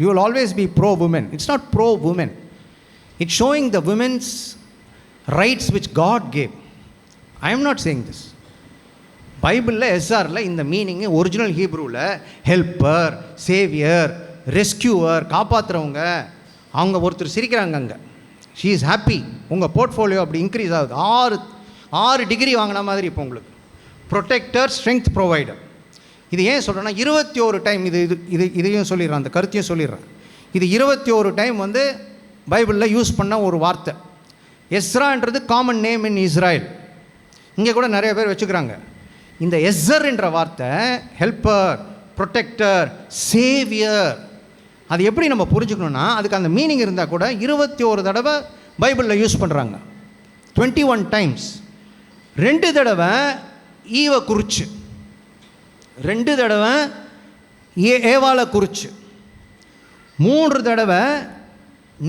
you will always be pro woman. It's not pro woman, it's showing the women's rights which God gave. I am not saying this. பைபிளில் எஸ்ஆரில் இந்த மீனிங்கு ஒரிஜினல் ஹீப்ரூவில் ஹெல்ப்பர், சேவியர், ரெஸ்கியூவர், காப்பாற்றுறவங்க. அவங்க ஒருத்தர் சிரிக்கிறாங்க அங்கே. She is happy. உங்கள் போர்ட்ஃபோலியோ அப்படி இன்க்ரீஸ் ஆகுது. 6 டிகிரி வாங்கின மாதிரி இப்போ உங்களுக்கு. Protector, strength provider. இது ஏன் சொல்கிறேன்னா, 21 டைம் இதையும் சொல்லிடுறேன், அந்த கருத்தையும் சொல்லிடுறேன். இது 21 டைம் வந்து பைபிளில் யூஸ் பண்ண ஒரு வார்த்தை. எஸ்ரான்றது காமன் நேம் இன் இஸ்ராயல். இங்கே கூட நிறைய பேர் வச்சுக்கிறாங்க. இந்த எஸ்ஸர் என்ற வார்த்தை ஹெல்ப்பர், ப்ரொடெக்டர், சேவியர். அது எப்படி நம்ம புரிஞ்சுக்கணுன்னா, அதுக்கு அந்த மீனிங் இருந்தால் கூட 21 தடவை பைபிளில் யூஸ் பண்ணுறாங்க. 21 டைம்ஸ். 2 தடவை ஈவை குறிச்சு, 2 தடவை ஏவாளை குறிச்சு, 3 தடவை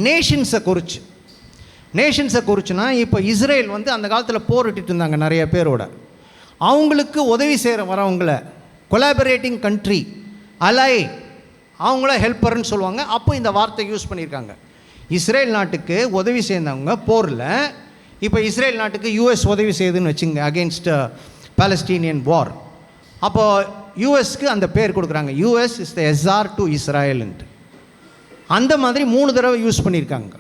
நேஷன்ஸை குறிச்சு. நேஷன்ஸை குறிச்சுன்னா, இப்போ இஸ்ரேல் வந்து அந்த காலத்தில் போரிட்டு இருந்தாங்க நிறைய பேரோட. அவங்களுக்கு உதவி செய்கிற வரவங்கள கொலாபரேட்டிங் கண்ட்ரி, அலை, அவங்கள ஹெல்ப்பர்னு சொல்லுவாங்க. அப்போ இந்த வார்த்தை யூஸ் பண்ணியிருக்காங்க. இஸ்ரேல் நாட்டுக்கு உதவி செய்தவங்க போரில். இப்போ இஸ்ரேல் நாட்டுக்கு யூஎஸ் உதவி செய்யுதுன்னு வச்சுங்க, அகெயின்ஸ்ட் பாலஸ்டீனியன் வார். அப்போது யூஎஸ்க்கு அந்த பேர் கொடுக்குறாங்க, US is the ezer to இஸ்ராயல்ன்ட்டு. அந்த மாதிரி 3 தடவை யூஸ் பண்ணியிருக்காங்க.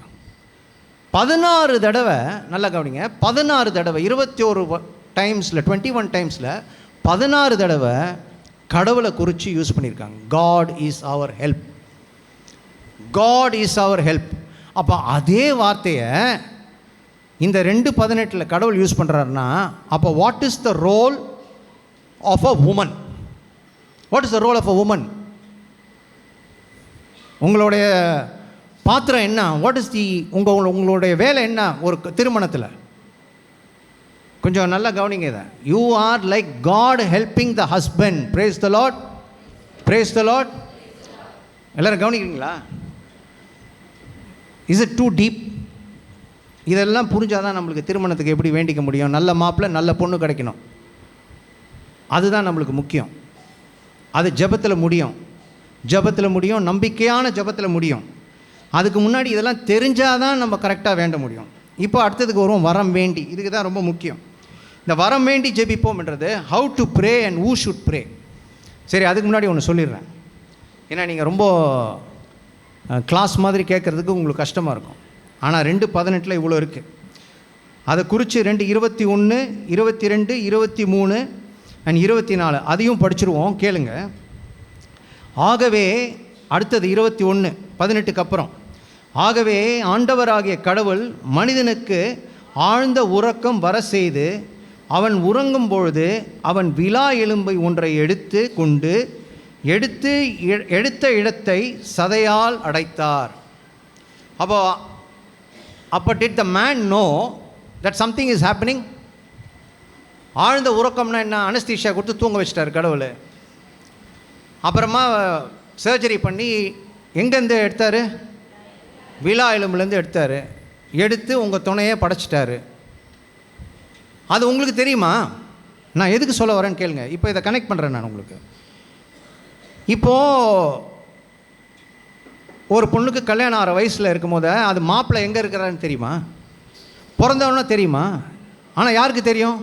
16 தடவை, நல்லா கவனிங்க, 16 தடவை 21 டைம்ஸில் 21 டைம்ஸில் 16 தடவை கடவுளை குறித்து யூஸ் பண்ணியிருக்காங்க. God is our help, God is our help. அப்போ அதே வார்த்தையை இந்த 2:18 கடவுள் யூஸ் பண்ணுறாருன்னா, அப்போ what is the role of a woman? What is the role of a woman? உங்களுடைய பாத்திரம் என்ன? வாட் இஸ் தி உங்களுடைய வேலை என்ன ஒரு திருமணத்தில்? கொஞ்சம் நல்லா கவனிங்க இதை. You are like God helping the husband. Praise the lord, praise the lord. எல்லோரும் கவனிக்கிறீங்களா? Is it too deep? இதெல்லாம் புரிஞ்சாதான் நம்மளுக்கு திருமணத்துக்கு எப்படி வேண்டிக்க முடியும். நல்ல மாப்பிள்ளை, நல்ல பொண்ணு கிடைக்கணும். அதுதான் நம்மளுக்கு முக்கியம். அது ஜெபத்தில் முடியும், ஜெபத்தில் முடியும், நம்பிக்கையான ஜெபத்தில் முடியும். அதுக்கு முன்னாடி இதெல்லாம் தெரிஞ்சால் தான் நம்ம கரெக்டாக வேண்ட முடியும். இப்போ அடுத்ததுக்கு வருவோம், வரம் வேண்டி. இதுக்கு தான் ரொம்ப முக்கியம். இந்த வரம் வேண்டி ஜெபிப்போம்ன்றது how to pray and who should pray. சரி, அதுக்கு முன்னாடி ஒன்று சொல்லிடுறேன். ஏன்னா நீங்கள் ரொம்ப கிளாஸ் மாதிரி கேட்குறதுக்கு உங்களுக்கு கஷ்டமாக இருக்கும். ஆனால் 2:18 இவ்வளோ இருக்குது. அதை குறித்து 2:21, 22, 23 அண்ட் 24 அதையும் படிச்சுருவோம், கேளுங்க. ஆகவே அடுத்தது 21:18க்கு அப்புறம், ஆகவே ஆண்டவராகிய கடவுள் மனிதனுக்கு ஆழ்ந்த உறக்கம் வர செய்து அவன் உறங்கும் பொழுது அவன் விலா எலும்பை ஒன்றை எடுத்து கொண்டு எடுத்த இடத்தை சதையால் அடைத்தார். அப்போ did the man know that something is happening? ஆழ்ந்த உறக்கம்னா என்ன? அனஸ்தீஷியா கொடுத்து தூங்க வச்சிட்டார் கடவுள். அப்புறமா சர்ஜரி பண்ணி எங்கேருந்து எடுத்தார்? விலா எலும்புலேருந்து எடுத்தார். எடுத்து உங்கள் துணையை படைச்சிட்டாரு. அது உங்களுக்கு தெரியுமா? நான் எதுக்கு சொல்ல வரேன்னு கேளுங்க. இப்போ இதை கனெக்ட் பண்ணுறேன் நான் உங்களுக்கு. இப்போது ஒரு பொண்ணுக்கு கல்யாணம் ஆகிற வயசில் இருக்கும் போது அது மாப்பிள்ளை எங்கே இருக்கிறான்னு தெரியுமா? பிறந்தவனா தெரியுமா? ஆனால் யாருக்கு தெரியும்?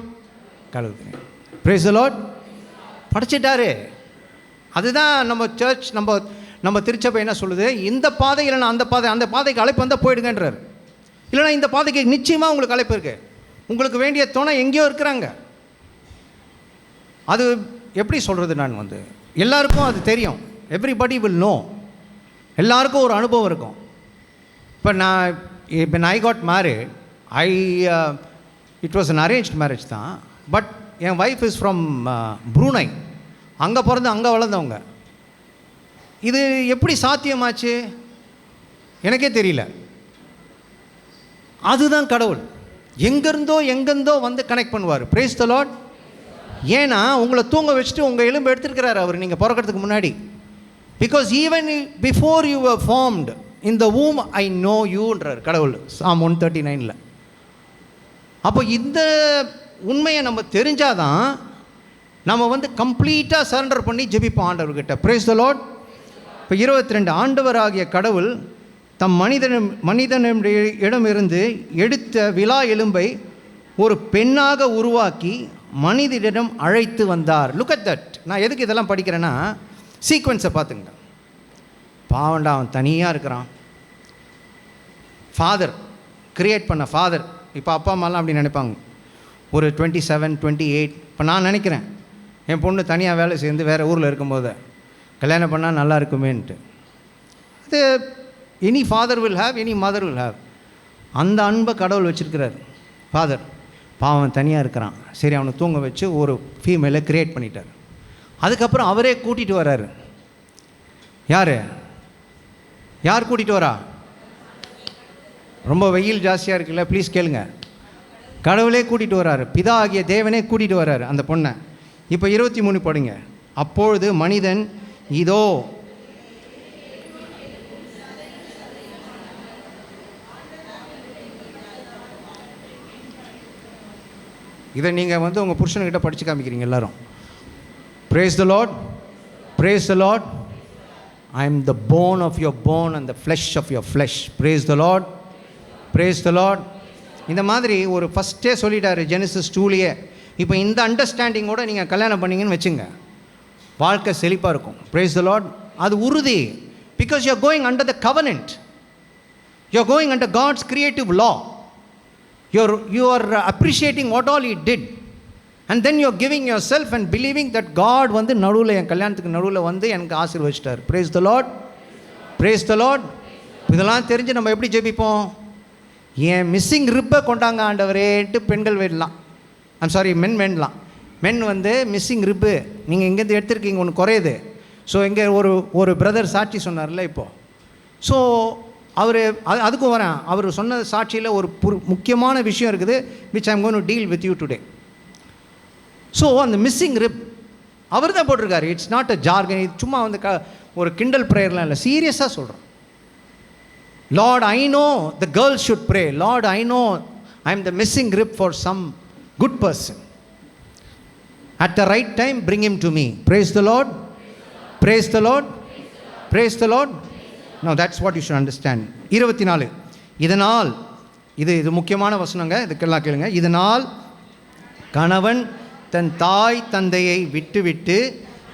கடவுளுக்கு தெரியும். Praise the lord. படைச்சிட்டாரு. அதுதான் நம்ம சர்ச், நம்ம திருச்சபை என்ன சொல்லுது? இந்த பாதை இல்லைன்னா அந்த பாதை, அந்த பாதைக்கு அழைப்பு வந்தால் போயிடுங்கன்றார். இல்லைனா இந்த பாதைக்கு நிச்சயமாக உங்களுக்கு அழைப்பு இருக்குது. உங்களுக்கு வேண்டிய துணை எங்கேயோ இருக்கிறாங்க. அது எப்படி சொல்கிறது? நான் எல்லாருக்கும் அது தெரியும். Everybody will know. எல்லாருக்கும் ஒரு அனுபவம் இருக்கும். இப்போ I got married, it was an arranged marriage தான். பட் என் ஒய்ஃப் இஸ் ஃப்ரம் ப்ரூனை. அங்கே பிறந்து அங்கே வளர்ந்தவங்க. இது எப்படி சாத்தியமாச்சு எனக்கே தெரியல. அதுதான் கடவுள். எங்கேருந்தோ வந்து கனெக்ட் பண்ணுவார். Brace the Lord. ஏன்னா உங்களை தூங்க வச்சுட்டு உங்கள் எலும்பு எடுத்துருக்கிறார் அவர் நீங்கள் பிறக்கிறதுக்கு முன்னாடி. Because even before you were formed in the womb I know யூன்றார் கடவுள் Psalm 139. அப்போ இந்த உண்மையை நம்ம தெரிஞ்சாதான் நம்ம கம்ப்ளீட்டாக சரண்டர் பண்ணி ஜெபிப்போம் ஆண்டவர்கிட்ட. Brace the Lord. இப்போ 22, ஆண்டவராகிய கடவுள் தம் மனிதனிடமிருந்து எடுத்த விலா எலும்பை ஒரு பெண்ணாக உருவாக்கி மனிதனிடம் அழைத்து வந்தார். Look at that. நான் எதுக்கு இதெல்லாம் படிக்கிறேன்னா, சீக்வன்ஸை பார்த்துங்க. பாவண்டா, அவன் தனியாக இருக்கிறான். ஃபாதர், கிரியேட் பண்ண ஃபாதர். இப்போ அப்பா அம்மாலாம் அப்படி நினைப்பாங்க. ஒரு 27, 28. இப்போ நான் நினைக்கிறேன், என் பொண்ணு தனியாக வேலை சேர்ந்து வேறு ஊரில் இருக்கும்போது கல்யாணம் பண்ணால் நல்லா இருக்குமேன்ட்டு. அது any father will have, any mother will have. அந்த அன்பை கடவுள் வச்சுருக்கிறார். ஃபாதர் பாவம் தனியாக இருக்கிறான், சரி அவனை தூங்க வச்சு ஒரு ஃபீமேலை க்ரியேட் பண்ணிட்டார். அதுக்கப்புறம் அவரே கூட்டிகிட்டு வர்றாரு. யார் கூட்டிகிட்டு வரா? ரொம்ப வெயில் ஜாஸ்தியாக இருக்குல்ல, ப்ளீஸ் கேளுங்க. கடவுளே கூட்டிகிட்டு வர்றாரு, பிதா ஆகிய தேவனே கூட்டிகிட்டு வர்றாரு அந்த பொண்ணை. இப்போ 23 படிங்க. அப்பொழுது மனிதன் இதோ இதை நீங்கள் உங்கள் புருஷன்கிட்ட படித்து காமிக்கிறீங்க எல்லாரும். Praise the Lord, praise the Lord. I am the bone of your bone and the flesh of your flesh. Praise the Lord, praise the Lord. இந்த மாதிரி ஒரு ஃபஸ்ட்டே சொல்லிட்டாரு ஜெனிசிஸ் 2லேயே. இப்போ இந்த அண்டர்ஸ்டாண்டிங்கோடு நீங்கள் கல்யாணம் பண்ணிங்கன்னு வச்சுங்க, வாழ்க்கை செழிப்பாக இருக்கும். Praise the Lord. அது உறுதி. Because you are going under the covenant. You are going under God's creative law. You are appreciating what all He did. And then you are giving yourself and believing that God நடுவில் என் கல்யாணத்துக்கு நடுவில் எனக்கு ஆசீர்வதிச்சிட்டார். Praise the Lord, praise the Lord. இதெல்லாம் தெரிஞ்சு நம்ம எப்படி ஜெபிப்போம்? ஏன் மிஸ்ஸிங் ரிப்பை கொண்டாங்க ஆண்டவரேட்டு பெண்கள் வேடலாம். மென் வேண்டலாம். மென் மிஸ்ஸிங் ரிப்பு நீங்கள் எங்கேருந்து எடுத்துருக்கீங்க, ஒன்று குறையுது. ஸோ இங்கே ஒரு பிரதர் சாட்சி சொன்னார்ல இப்போது. ஸோ அதுக்கும் வரேன். அவர் சொன்ன சாட்சியில் ஒரு முக்கியமான விஷயம் இருக்குது, which I am going to deal with you today. So அந்த மிஸ்ஸிங் ரிப் அவர் தான் போட்டிருக்காரு. It's not a jargon. இது சும்மா ஒரு கிண்டல் ப்ரேயர்லாம் இல்லை, சீரியஸாக சொல்கிறோம். Lord, I know the girl should pray. Lord, I know I am the missing rib for some good person. At the right time, bring him to me. Praise the Lord. Praise the Lord. Praise the Lord. Now that's what you should understand. 24 இதனால் இது முக்கியமான வசனங்க, இதுக்கெல்லாம் கேளுங்க. இதனால் கணவன் தன் தாய் தந்தையை விட்டுவிட்டு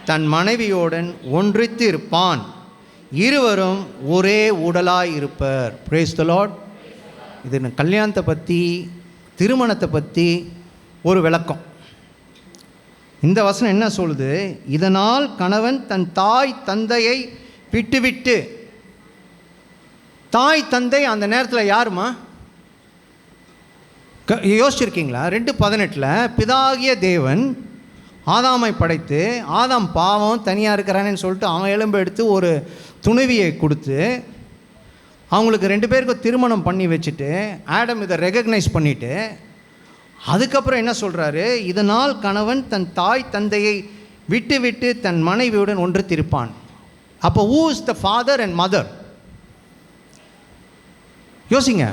தன் மனைவியோடன் ஒன்றித்து இருப்பான், இருவரும் ஒரே உடலாய் இருப்பர். Praise the Lord. இது கல்யாணத்தை பற்றி, திருமணத்தை பற்றி ஒரு விளக்கம். இந்த வசனம் என்ன சொல்லுது? இதனால் கணவன் தன் தாய் தந்தையை விட்டுவிட்டு. தாய் தந்தை அந்த நேரத்தில் யாருமா? யோசிச்சிருக்கீங்களா? 2:18 பிதாகிய தேவன் ஆதாமை படைத்து, ஆதாம் பாவம் தனியாக இருக்கிறானேன்னு சொல்லிட்டு அவன் எலும்பு எடுத்து ஒரு துணைவியை கொடுத்து அவங்களுக்கு 2 பேருக்கும் திருமணம் பண்ணி வச்சுட்டு ஆடம் இதை ரெகக்னைஸ் பண்ணிவிட்டு அதுக்கப்புறம் என்ன சொல்கிறாரு? இதனால் கணவன் தன் தாய் தந்தையை விட்டு விட்டு தன் மனைவியுடன் ஒன்றித்திருப்பான். அப்போ who is the father and mother? யோசிங்க,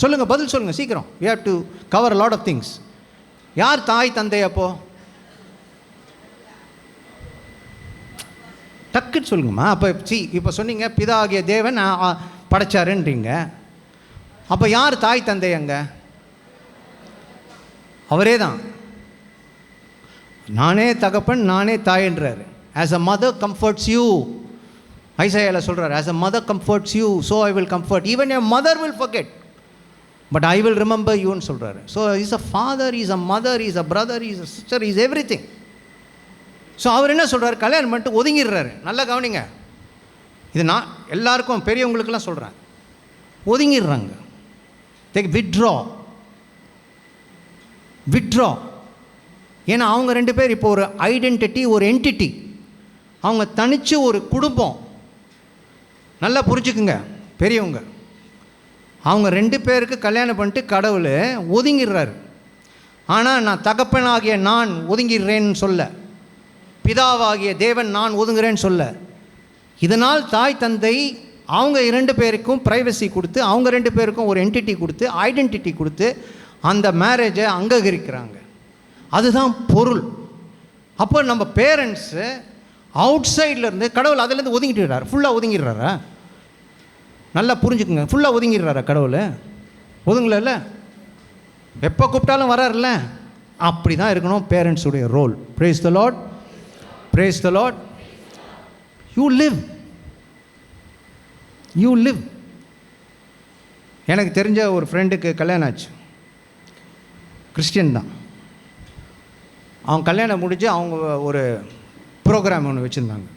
சொல்லுங்கள், பதில் சொல்லுங்கள் சீக்கிரம். we have to cover a lot of things. யார் தாய் தந்தை? அப்போ டக்குன்னு சொல்லுங்கம்மா. அப்போ இப்போ சொன்னீங்க பிதா ஆகிய தேவன் படைச்சாருன்றீங்க. அப்போ யார் தாய் தந்தை? அங்கே அவரே தான். நானே தகப்பன் நானே தாயன்றார். As a mother comforts you, ஐசாயால சொல்கிறார், as a mother comforts you so I will comfort. Even a mother will forget but I will remember யூன்னு சொல்கிறாரு. So is a father, is a mother, is a brother, is a sister, is everything. ஸோ அவர் என்ன சொல்கிறார்? கல்யாணம் பண்ணிட்டு ஒதுங்கிடுறாரு. நல்லா கவனிங்க, இது நான் எல்லாருக்கும் பெரியவங்களுக்கெல்லாம் சொல்கிறேன். ஒதுங்கிடுறாங்க. விட்ரா. ஏன்னா அவங்க 2 பேர் இப்போ ஒரு ஐடென்டிட்டி, ஒரு என்டிட்டி. அவங்க தனித்து ஒரு குடும்பம். நல்லா புரிஞ்சுக்குங்க பெரியவங்க. அவங்க 2 பேருக்கு கல்யாணம் பண்ணிட்டு கடவுள் ஒதுங்கிடுறாரு. ஆனால் நான் தகப்பனாகிய நான் ஒதுங்கிடுறேன்னு சொல்ல, பிதாவாகிய தேவன் நான் ஒதுங்குறேன்னு சொல்ல. இதனால் தாய் தந்தை அவங்க 2 பேருக்கும் ப்ரைவசி கொடுத்து, அவங்க 2 பேருக்கும் ஒரு என்டிட்டி கொடுத்து, ஐடென்டிட்டி கொடுத்து அந்த மேரேஜை அங்கீகரிக்கிறாங்க. அதுதான் பொருள். அப்போ நம்ம பேரண்ட்ஸு அவுட் சைட்லேருந்து கடவுள் அதிலேருந்து ஒதுங்கிட்டுறாரு. ஃபுல்லாக ஒதுங்கிடுறாரா? நல்லா புரிஞ்சுக்குங்க. ஃபுல்லாக ஒதுங்கிடுறாரா கடவுள்? ஒதுங்கல. எப்போ கூப்பிட்டாலும் வராருல்ல. அப்படி தான் இருக்கணும் பேரண்ட்ஸுடைய role. Praise the Lord. Praise the Lord. You live. எனக்கு தெரிஞ்ச ஒரு ஃப்ரெண்டுக்கு கல்யாணம் ஆச்சு. கிறிஸ்டியன் தான். அவங்க கல்யாணம் முடிஞ்சு அவங்க ஒரு ப்ரோக்ராம் ஒன்று வச்சுருந்தாங்க.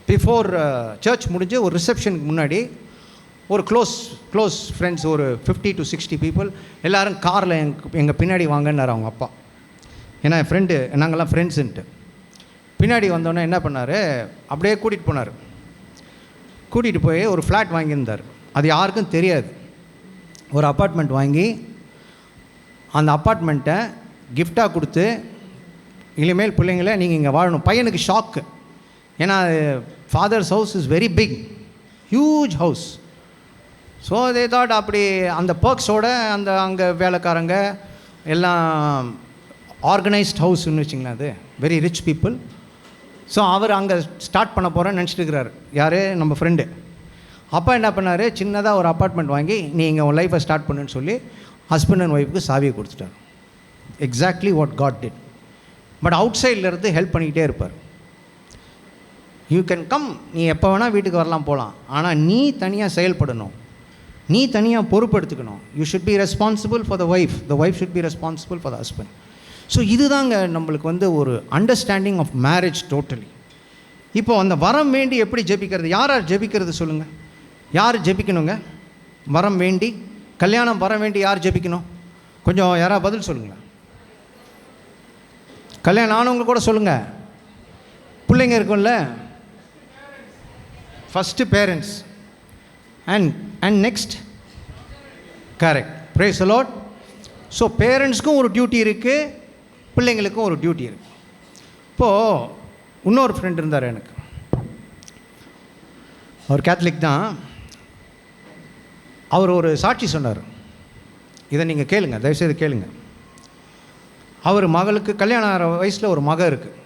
பிஃபோர் சர்ச் முடிஞ்சு ஒரு ரிசப்ஷனுக்கு முன்னாடி ஒரு க்ளோஸ் ஃப்ரெண்ட்ஸ், ஒரு 50 to 60 பீப்புள் எல்லோரும் காரில் எங்கள் பின்னாடி வாங்கன்னார் அவங்க அப்பா. ஏன்னா என் ஃப்ரெண்டு, நாங்கள்லாம் ஃப்ரெண்ட்ஸுன்ட்டு. பின்னாடி வந்தோன்னே என்ன பண்ணார், அப்படியே கூட்டிகிட்டு போனார். கூட்டிகிட்டு போய் ஒரு ஃப்ளாட் வாங்கியிருந்தார். அது யாருக்கும் தெரியாது. ஒரு அப்பார்ட்மெண்ட் வாங்கி அந்த அப்பார்ட்மெண்ட்டை கிஃப்டாக கொடுத்து, இனிமேல் பிள்ளைங்கள நீங்கள் இங்கே வாழணும். பையனுக்கு ஷாக்கு. ஏன்னா father's house is very big, huge house. So அதே தாட் அப்படி அந்த பர்க்ஸோட அந்த அங்கே வேலைக்காரங்க எல்லாம் ஆர்கனைஸ்ட் ஹவுஸ்ன்னு வச்சிங்களேன், அது வெரி ரிச் பீப்புள். ஸோ அவர் அங்கே ஸ்டார்ட் பண்ண போகிறேன்னு நினச்சிட்டு இருக்கிறார். யார்? நம்ம ஃப்ரெண்டு. அப்பா என்ன பண்ணார், சின்னதாக ஒரு அப்பார்ட்மெண்ட் வாங்கி நீங்கள் உன் லைஃப்பை ஸ்டார்ட் பண்ணுன்னு சொல்லி ஹஸ்பண்ட் அண்ட் ஒய்ஃபுக்கு சாவியை கொடுத்துட்டார். Exactly what God did. But அவுட் சைட்லேருந்து ஹெல்ப் பண்ணிக்கிட்டே இருப்பார். யூ கேன் கம், நீ எப்போ வேணால் வீட்டுக்கு வரலாம் போகலாம், ஆனால் நீ தனியாக செயல்படணும், நீ தனியாக பொறுப்பெடுத்துக்கணும். You should be responsible for the wife should be responsible for the husband. So இதுதாங்க நம்மளுக்கு வந்து ஒரு அண்டர்ஸ்டாண்டிங் ஆஃப் மேரேஜ் டோட்டலி. இப்போது அந்த வரம் வேண்டி எப்படி ஜெபிக்கிறது? யார் ஜெபிக்கிறது சொல்லுங்கள்? யார் ஜெபிக்கணுங்க? வரம் வேண்டி, கல்யாணம் வரம் வேண்டி யார் ஜெபிக்கணும்? கொஞ்சம் யாராவது பதில் சொல்லுங்களேன். கல்யாணம் ஆனவங்க கூட சொல்லுங்கள். பிள்ளைங்க இருக்கும்ல, first parents and next. Correct, praise the lord. So பேரண்ட்ஸ்க்கும் ஒரு டியூட்டி இருக்குது, பிள்ளைங்களுக்கும் ஒரு டியூட்டி இருக்குது. இப்போது இன்னொரு ஃப்ரெண்ட் இருந்தார் எனக்கு, அவர் கேத்தலிக் தான். அவர் ஒரு சாட்சி சொன்னார், இதை நீங்கள் கேளுங்க, தயவுசெய்து கேளுங்க. அவர் மகளுக்கு கல்யாணம் ஆகிற வயசில் ஒரு மகள் இருக்குது.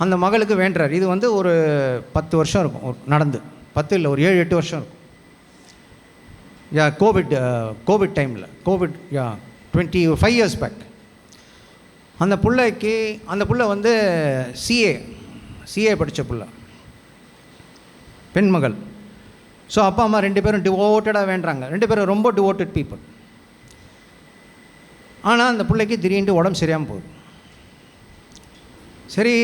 அந்த மகளுக்கு வேண்டுறார். இது வந்து ஒரு 10 வருஷம் இருக்கும் நடந்து, 10 இல்லை ஒரு 7-8 வருஷம் இருக்கும். கோவிட் டைமில், 25 years பேக். அந்த புள்ள வந்து சிஏ படித்த புள்ள, பெண்மகள். ஸோ அப்பா அம்மா 2 பேரும் டிவோட்டடாக வேண்டுறாங்க. 2 பேரும் ரொம்ப டிவோட்டட் பீப்புள். ஆனால் அந்த பிள்ளைக்கு திடீர்னு உடம்பு சரியாமல் போகுது. சரி,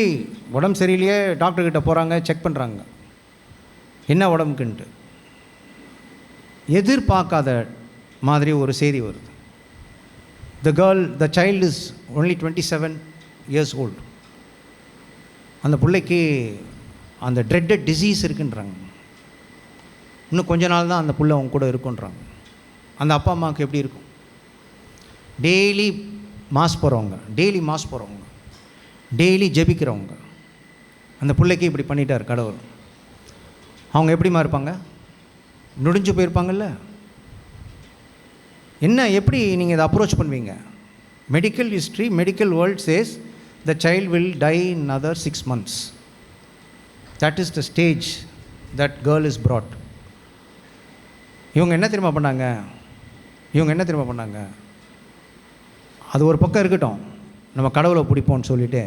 உடம்பு சரியில்லையே, டாக்டர்கிட்ட போகிறாங்க, செக் பண்ணுறாங்க என்ன உடம்புக்குன்ட்டு. எதிர்பார்க்காத மாதிரி ஒரு செய்தி வருது. the child is only 27 years old. அந்த பிள்ளைக்கு அந்த dreaded disease இருக்குன்றாங்க. இன்னும் கொஞ்ச நாள் தான் அந்த பிள்ளை அவங்க கூட இருக்குன்றாங்க. அந்த அப்பா அம்மாவுக்கு எப்படி இருக்கும்? டெய்லி மாஸ் போகிறவங்க, டெய்லி ஜெபிக்கிறவங்க, அந்த பிள்ளைக்கு இப்படி பண்ணிட்டார் கடவுள். அவங்க எப்படிமா இருப்பாங்க? நுடிஞ்சு போயிருப்பாங்கல்ல. என்ன, எப்படி நீங்கள் இதை அப்ரோச் பண்ணுவீங்க? Medical history, medical world chase the child will die in another 6 months. That is the stage that girl is brought. இவங்க என்ன தெரியுமா பண்ணாங்க? அது ஒரு பக்கம் இருக்கட்டும், நம்ம கடவுளை பிடிப்போம்னு சொல்லிவிட்டு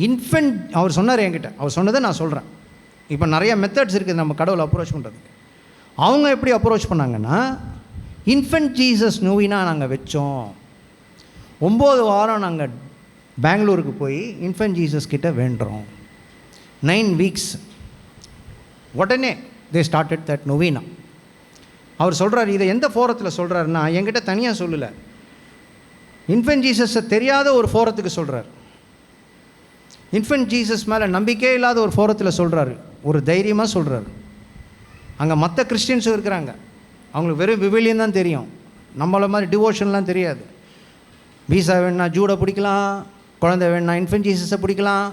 இன்ஃபென்ட் அவர் சொன்னார் என்கிட்ட. அவர் சொன்னதை நான் சொல்கிறேன். இப்போ நிறைய மெத்தட்ஸ் இருக்குது நம்ம கடவுளை அப்ரோச் பண்ணுறதுக்கு. அவங்க எப்படி அப்ரோச் பண்ணாங்கன்னா, இன்ஃபென்ட் ஜீசஸ் நோவினா நாங்கள் வச்சோம். 9 வாரம் நாங்கள் பெங்களூருக்கு போய் இன்ஃபென்ட் ஜீசஸ் கிட்ட வேண்டுறோம். 9 weeks உடனே தே ஸ்டார்டட் தட் நோவினா. அவர் சொல்கிறார், இதை எந்த ஃபோரத்தில் சொல்கிறாருன்னா, என்கிட்ட தனியாக சொல்லலை, இன்ஃபென்ட் ஜீசஸை தெரியாத ஒரு ஃபோரத்துக்கு சொல்கிறார். இன்ஃபென்ட் ஜீசஸ் மேலே நம்பிக்கையே இல்லாத ஒரு ஃபோரத்தில் சொல்கிறாரு. ஒரு தைரியமாக சொல்கிறாரு. அங்கே மற்ற கிறிஸ்டியன்ஸும் இருக்கிறாங்க, அவங்களுக்கு வெறும் விவிலியம் தான் தெரியும், நம்மளை மாதிரி டிவோஷன்லாம் தெரியாது. வீசா வேணுன்னா ஜூடை பிடிக்கலாம், குழந்தை வேணுன்னா இன்ஃபென்ட் ஜீசஸை பிடிக்கலாம்,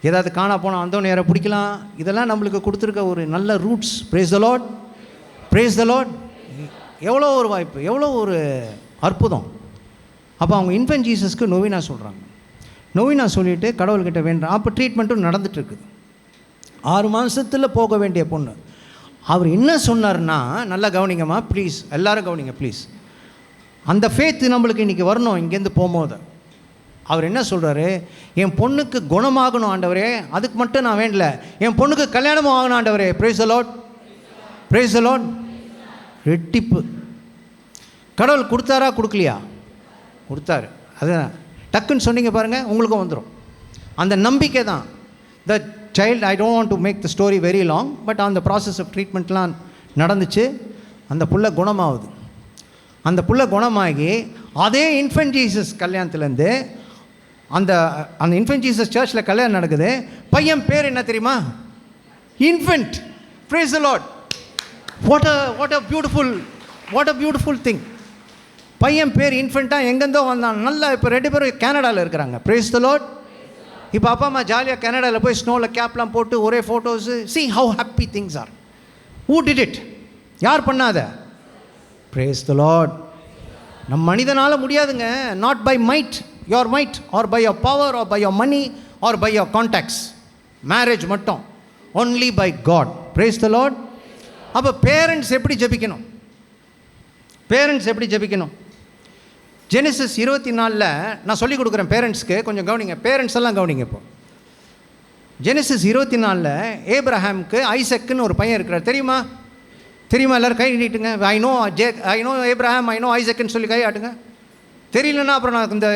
ஏதாவது காணா போனால் அந்தோனியாரை பிடிக்கலாம். இதெல்லாம் நம்மளுக்கு கொடுத்துருக்க ஒரு நல்ல ரூட்ஸ். ப்ரைஸ் த லார்ட், ப்ரைஸ் த லார்ட். எவ்வளோ ஒரு வாய்ப்பு, எவ்வளோ ஒரு அற்புதம். அப்போ அவங்க இன்ஃபென்ட் ஜீசஸ்க்கு நோவினா சொல்கிறாங்க. நோவினா சொல்லிவிட்டு கடவுள்கிட்ட வேண்டாம். அப்போ ட்ரீட்மெண்ட்டும் நடந்துகிட்ருக்குது. 6 மாதத்தில் போக வேண்டிய பொண்ணு. அவர் என்ன சொன்னார்னா, நல்லா கவனிங்கம்மா ப்ளீஸ், எல்லோரும் கவனிங்க ப்ளீஸ். அந்த ஃபேத்து நம்மளுக்கு இன்றைக்கி வரணும். இங்கேருந்து போகும்போது அவர் என்ன சொல்கிறாரு, என் பொண்ணுக்கு குணமாகணும் ஆண்டவரே, அதுக்கு மட்டும் நான் வேண்டல, என் பொண்ணுக்கு கல்யாணமும் ஆகணும் ஆண்டவரே. Price the lord, praise the Lord. ரெட்டிப்பு. கடவுள் கொடுத்தாரா கொடுக்கலையா? கொடுத்தாரு. அதுதான் டக்குன்னு சொன்னீங்க பாருங்கள், உங்களுக்கும் வந்துடும். அந்த நம்பிக்கை தான். The child, I don't want to make the story very long, but அந்த ப்ராசஸ் ஆஃப் ட்ரீட்மெண்ட்லாம் நடந்துச்சு. அந்த புள்ள குணமாகுது. அந்த புள்ள குணமாகி அதே இன்ஃபென்ட் ஜீசஸ் கல்யாணத்துலேருந்து அந்த அந்த இன்ஃபென்ட் ஜீசஸ் சர்ச்சில் கல்யாணம் நடக்குது. பையன் பேர் என்ன தெரியுமா? Infant. Price the Lord. What a beautiful thing. பையன் பேர் இன்ஃபென்ட்டாக எங்கேருந்தோ வந்தான். நல்லா இப்போ 2 பேரும் கனடாவில் இருக்கிறாங்க. Price the Lord. இப்போ அப்பா அம்மா ஜாலியாக கனடாவில் போய் ஸ்னோவில் கேப்லாம் போட்டு ஒரே photos. see how happy things are. who did it? யார் பண்ணாத? praise the Lord. நம் மனிதனால் முடியாதுங்க. not by your might or by your power or by your money or by your contacts. Marriage மட்டும் only by God. praise the Lord. அப்போ parents எப்படி ஜெபிக்கணும்? Genesis 24 நான் சொல்லிக் கொடுக்குறேன் பேரண்ட்ஸ்க்கு, கொஞ்சம் கவனிங்க. பேரண்ட்ஸ் எல்லாம் கவனிங்க. இப்போ ஜெனிசிஸ் 24 ஏப்ரஹாமுக்கு ஐசக்குன்னு ஒரு பையன் இருக்கிறார். தெரியுமா? எல்லோரும் கை நீட்டுங்க. I know Abraham, I know ஐசக்குன்னு சொல்லி கை ஆட்டுங்க. தெரியலன்னா அப்புறம் நான் இந்த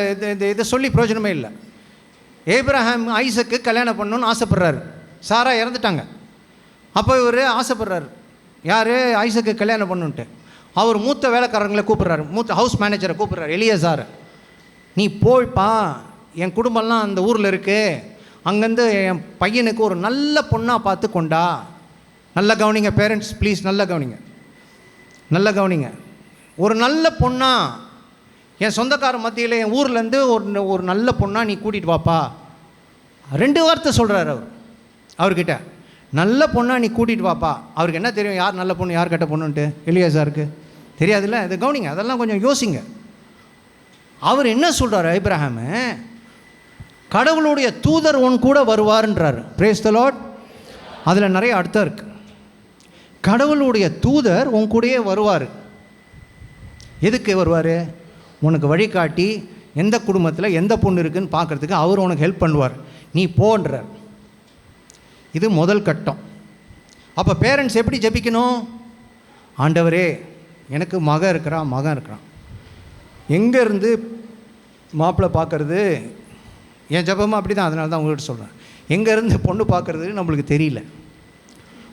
இதை சொல்லி பிரயோஜனமே இல்லை. ஏப்ரஹாம் ஐசக்கு கல்யாணம் பண்ணணுன்னு ஆசைப்படுறாரு. சாரா இறந்துட்டாங்க. அப்போ இவர் ஆசைப்படுறாரு. யார்? ஐசக்கு கல்யாணம் பண்ணுன்ட்டு. அவர் மூத்த வேலைக்காரங்களை கூப்பிட்றாரு, மூத்த ஹவுஸ் மேனேஜரை கூப்பிட்றாரு, எலியாசாரை. நீ போய்ப்பா, என் குடும்பம்லாம் அந்த ஊரில் இருக்குது, அங்கேருந்து என் பையனுக்கு ஒரு நல்ல பொண்ணாக பார்த்து கொண்டா. நல்லா கவனிங்க பேரண்ட்ஸ், ப்ளீஸ் நல்லா கவனிங்க. ஒரு நல்ல பொண்ணாக என் சொந்தக்கார மத்தியில் என் ஊர்லேருந்து ஒரு நல்ல பொண்ணாக நீ கூட்டிகிட்டு வாப்பா. 2 வார்த்தை சொல்கிறார் அவர்கிட்ட. நல்ல பொண்ணாக நீ கூட்டிகிட்டு வாப்பா. அவருக்கு என்ன தெரியும் யார் நல்ல பொண்ணு யார் கெட்ட பொண்ணுன்ட்டு? எலியாசாருக்கு தெரியாதுல்ல. இது கவனிங்க, அதெல்லாம் கொஞ்சம் யோசிங்க. அவர் என்ன சொல்கிறார்? ஆபிரகாமு, கடவுளுடைய தூதர் உன் கூட வருவார்ன்றார். Brace the Lord. அதில் நிறைய அர்த்தம் இருக்குது. கடவுளுடைய தூதர் உன் கூடயே வருவார். எதுக்கு வருவார்? உனக்கு வழிகாட்டி எந்த குடும்பத்தில் எந்த பொண்ணு இருக்குதுன்னு பார்க்குறதுக்கு அவர் உனக்கு ஹெல்ப் பண்ணுவார். நீ போன்றார். இது முதல் கட்டம். அப்போ பேரண்ட்ஸ் எப்படி ஜெபிக்கணும்? ஆண்டவரே, எனக்கு மகன் இருக்கிறான். எங்கேருந்து மாப்பிள்ளை பார்க்குறது? என் ஜெபமாக அப்படி தான். அதனால தான் உங்கள்கிட்ட சொல்கிறேன். எங்கேருந்து பொண்ணு பார்க்குறது நம்மளுக்கு தெரியல.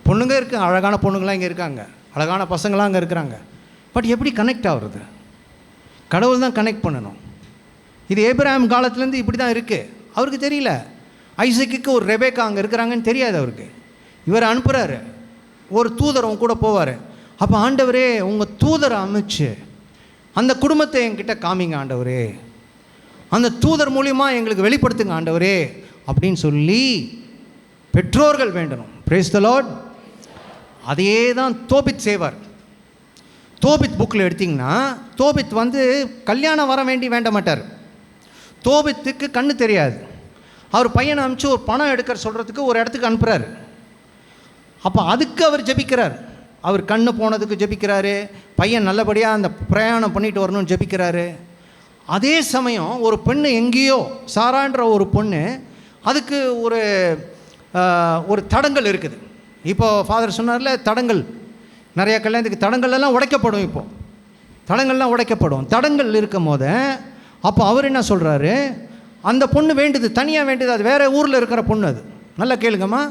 பொண்ணுங்க இருக்குது, அழகான பொண்ணுங்களாம் இங்கே இருக்காங்க, அழகான பசங்களாம் அங்கே இருக்கிறாங்க. பட் எப்படி கனெக்ட் ஆகுறது? கடவுள் தான் கனெக்ட் பண்ணணும். இது ஏப்ரஹாம் காலத்துலேருந்து இப்படி தான் இருக்குது. அவருக்கு தெரியல. ஐசக்குக்கு ஒரு ரெபேக்கா அங்கே இருக்கிறாங்கன்னு தெரியாது அவருக்கு. இவர் அனுப்புகிறாரு, ஒரு தூதர் அவங்க கூட போவார். அப்போ ஆண்டவரே, உங்கள் தூதரை அமைச்சு அந்த குடும்பத்தை என்கிட்ட காமிங்க ஆண்டவரே, அந்த தூதர் மூலிமா எங்களுக்கு வெளிப்படுத்துங்க ஆண்டவரே அப்படின்னு சொல்லி பெற்றோர்கள் வேண்டணும். Brace the Lord. அதே தான் தோபித் செய்வார். தோபித் புக்கில் எடுத்திங்கன்னா, தோபித் கல்யாணம் வர வேண்ட மாட்டார். தோபித்துக்கு கண்ணு தெரியாது. அவர் பையனை அனுப்பிச்சு ஒரு பணம் எடுக்கிற சொல்கிறதுக்கு ஒரு இடத்துக்கு அனுப்புகிறாரு. அப்போ அதுக்கு அவர் ஜெபிக்கிறார். அவர் கண்ணு போனதுக்கு ஜெபிக்கிறாரு. பையன் நல்லபடியாக அந்த பிரயாணம் பண்ணிட்டு வரணும்னு ஜெபிக்கிறாரு. அதே சமயம் ஒரு பெண்ணு எங்கேயோ, சாரான்ற ஒரு பொண்ணு, அதுக்கு ஒரு தடங்கள் இருக்குது. இப்போது ஃபாதர் சொன்னார்ல, தடங்கள் நிறைய கல்யாணத்துக்கு தடங்கள்லாம் உடைக்கப்படும். இப்போது தடங்கள்லாம் உடைக்கப்படும். தடங்கள் இருக்கும் போது அப்போ அவர் என்ன சொல்கிறாரு? அந்த பொண்ணு வேண்டுது, தனியாக வேண்டுது. அது வேறு ஊரில் இருக்கிற பொண்ணு. அது நல்லா கேளுங்கம்மா,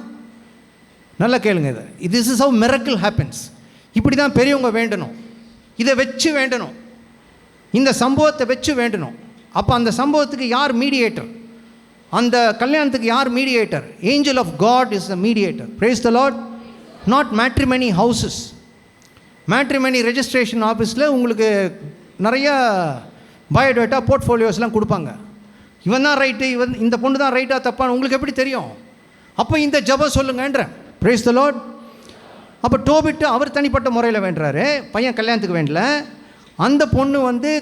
நல்லா கேளுங்க. இது this is how miracle happens. இப்படி தான் பெரியவங்க வேண்டணும். இதை வச்சு வேண்டணும். இந்த சம்பவத்தை வச்சு வேண்டணும். அப்போ அந்த சம்பவத்துக்கு யார் மீடியேட்டர்? அந்த கல்யாணத்துக்கு யார் mediator? Angel of God is the mediator. Praise the Lord. Not matrimony houses. Matrimony registration ஆஃபீஸில் உங்களுக்கு நிறையா பயோடேட்டா போர்ட்ஃபோலியோஸ்லாம் கொடுப்பாங்க. இவன் தான் ரைட்டு, இந்த பொண்ணு தான் ரைட்டாக தப்பான்னு உங்களுக்கு எப்படி தெரியும்? அப்போ இந்த ஜெபம் சொல்லுங்கன்ற. Brace the lord. அப்போ டோபிட்டு அவர் தனிப்பட்ட முறையில் வேண்டுறாரு. பையன் கல்யாணத்துக்கு வேண்டல. அந்த பொண்ணு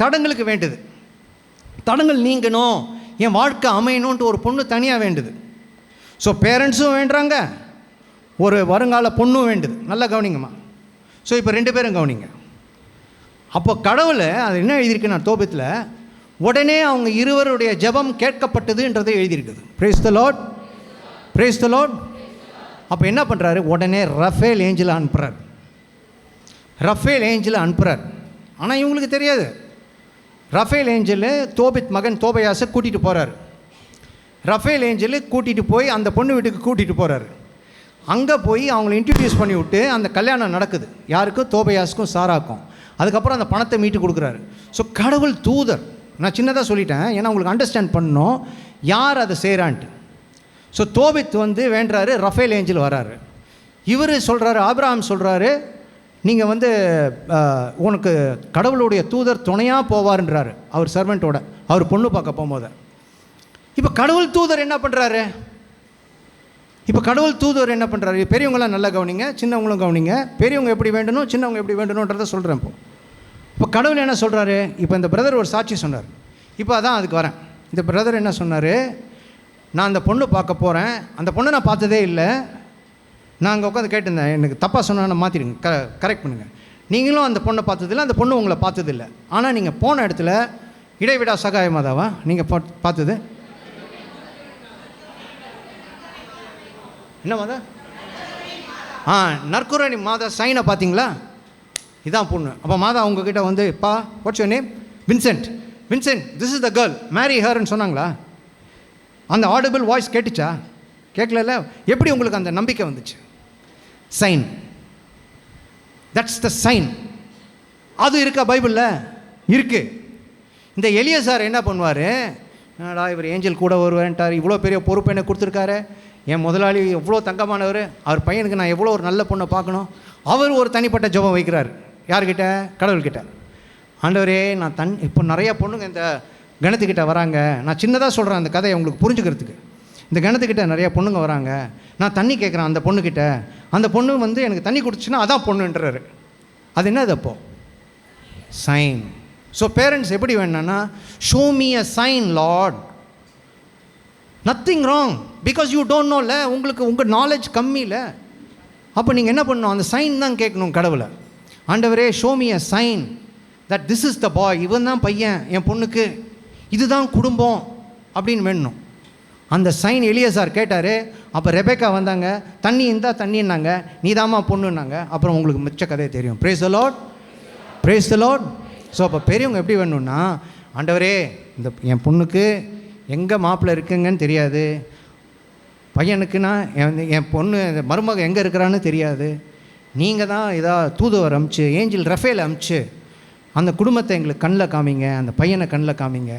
தடங்களுக்கு வேண்டுது. தடங்கள் நீங்கணும், என் வாழ்க்கை அமையணுன்ட்டு ஒரு பொண்ணு தனியாக வேண்டுது. ஸோ பேரண்ட்ஸும் வேண்டுறாங்க, ஒரு வருங்கால பொண்ணும் வேண்டுது. நல்லா கவனிங்கம்மா. ஸோ இப்போ 2 பேரும் கவனிங்க. அப்போ கடவுள் அது என்ன எழுதியிருக்கு? நான் தோபத்தில் உடனே அவங்க இருவருடைய ஜெபம் கேட்கப்பட்டதுன்றதை எழுதியிருக்குது. Praise the lord. Praise the lord. அப்போ என்ன பண்ணுறாரு? உடனே ரஃபேல் ஏஞ்சலை அனுப்புகிறார். ஆனால் இவங்களுக்கு தெரியாது. ரஃபேல் ஏஞ்சலு தோபித் மகன் தோபயாஸை கூட்டிகிட்டு போகிறார். ரஃபேல் ஏஞ்சலு கூட்டிகிட்டு போய் அந்த பொண்ணு வீட்டுக்கு கூட்டிகிட்டு போகிறார். அங்கே போய் அவங்கள இன்ட்ரடியூஸ் பண்ணி விட்டு அந்த கல்யாணம் நடக்குது. யாருக்கும்? தோபையாஸுக்கும் சாராக்கும். அதுக்கப்புறம் அந்த பணத்தை மீட்டு கொடுக்குறாரு. ஸோ கடவுள் தூதர், நான் சின்னதாக சொல்லிட்டேன் ஏன்னா உங்களுக்கு அண்டர்ஸ்டாண்ட் பண்ணணும் யார் அதை செய்கிறான்ட்டு. ஸோ தோபித் வந்து வேண்டுறாரு, ரஃபேல் ஏஞ்சல் வராரு. இவர் சொல்கிறாரு, ஆபிரகாம் சொல்கிறாரு, நீங்கள் வந்து உனக்கு கடவுளுடைய தூதர் துணையாக போவார்ன்றாரு அவர் சர்வெண்ட்டோட, அவர் பொண்ணு பார்க்க போகும்போது. இப்போ கடவுள் தூதர் என்ன பண்ணுறாரு? என்ன பண்ணுறாரு? பெரியவங்களாம் நல்லா கவனிங்க, சின்னவங்களும் கவனிங்க. பெரியவங்க எப்படி வேண்டணும், சின்னவங்க எப்படி வேண்டணுன்றதை சொல்கிறேன். இப்போ கடவுள் என்ன சொல்கிறாரு? இப்போ இந்த பிரதர் ஒரு சாட்சி சொன்னார். இப்போ அதான் அதுக்கு வரேன். இந்த பிரதர் என்ன சொன்னார்? நான் அந்த பொண்ணு பார்க்க போகிறேன், அந்த பொண்ணை நான் பார்த்ததே இல்லை. நான் அங்கே உட்காந்து கேட்டிருந்தேன், எனக்கு தப்பாக சொன்னால் நான் மாற்றிடுங்க, கரெக்ட் பண்ணுங்கள். நீங்களும் அந்த பொண்ணை பார்த்ததில்லை, அந்த பொண்ணு உங்களை பார்த்ததில்லை. ஆனால் நீங்கள் போன இடத்துல இடைவிடா சகாய மாதாவா நீங்கள் பார்த்தது? என்ன மாதா? நற்குரணி மாதா சைனை பார்த்தீங்களா? இதான் பொண்ணு. அப்போ மாதா உங்ககிட்ட வந்து, பா what's your name? Vincent. This is the girl, marry ஹர்ன்னு சொன்னாங்களா? அந்த ஆடிபிள் வாய்ஸ் கேட்டுச்சா? கேட்கல. எப்படி உங்களுக்கு அந்த நம்பிக்கை வந்துச்சு? சைன். That's the sign. அது இருக்கா பைபிளில்? இருக்கு. இந்த எலியாசார் என்ன பண்ணுவார்? இவர் ஏஞ்சல் கூட வருவேன்ட்டார், இவ்வளோ பெரிய பொறுப்பு என்ன கொடுத்துருக்காரு, என் முதலாளி எவ்வளோ தங்கமானவர், அவர் பையனுக்கு நான் எவ்வளோ ஒரு நல்ல பொண்ணை பார்க்கணும். அவர் ஒரு தனிப்பட்ட ஜெபம் வைக்கிறார். யார்கிட்ட? கடவுள்கிட்ட. ஆண்டவரே, நான் இப்போ நிறையா பொண்ணுங்க இந்த கணத்துக்கிட்ட வராங்க. நான் சின்னதாக சொல்கிறேன் அந்த கதையை உங்களுக்கு புரிஞ்சுக்கிறதுக்கு. இந்த கணத்துக்கிட்ட நிறையா பொண்ணுங்க வராங்க, நான் தண்ணி கேட்குறேன் அந்த பொண்ணுக்கிட்ட, அந்த பொண்ணு வந்து எனக்கு தண்ணி கொடுத்துச்சுன்னா அதான் பொண்ணுன்றாரு. அது என்னது அப்போ? சைன். ஸோ பேரண்ட்ஸ் எப்படி வேணும்னா, show me a sign lord. Nothing wrong, because you don't நோல, உங்களுக்கு உங்கள் நாலேஜ் கம்மி இல்லை. அப்போ நீங்கள் என்ன பண்ணணும்? அந்த சைன் தான் கேட்கணும் கடவுளை. ஆண்டவரே, show me a sign that this is the boy, இவன் தான் பையன் என் பொண்ணுக்கு, இதுதான் குடும்பம் அப்படின்னு வேணும். அந்த சைன் எலியாசார் கேட்டார். அப்போ ரெபேக்கா வந்தாங்க, தண்ணி இருந்தால் தண்ணின்னாங்க, நீதாம்மா பொண்ணுன்னாங்க. அப்புறம் உங்களுக்கு மிச்ச கதையை தெரியும். Brace the lord, praise the Lord. So அப்போ பெரியவங்க எப்படி வேணும்னா, ஆண்டவரே, இந்த என் பொண்ணுக்கு எங்கே மாப்பிள்ளை இருக்குங்கன்னு தெரியாது, பையனுக்குன்னா என் பொண்ணு மருமக எங்கே இருக்கிறான்னு தெரியாது, நீங்கள் தான் ஏதாவது தூதுவர் அமிச்சு, ஏஞ்சல் ரஃபேல் அமிச்சு அந்த குடும்பத்தை எங்களுக்கு கண்ணில் காமிங்க, அந்த பையனை கண்ணில் காமிங்க,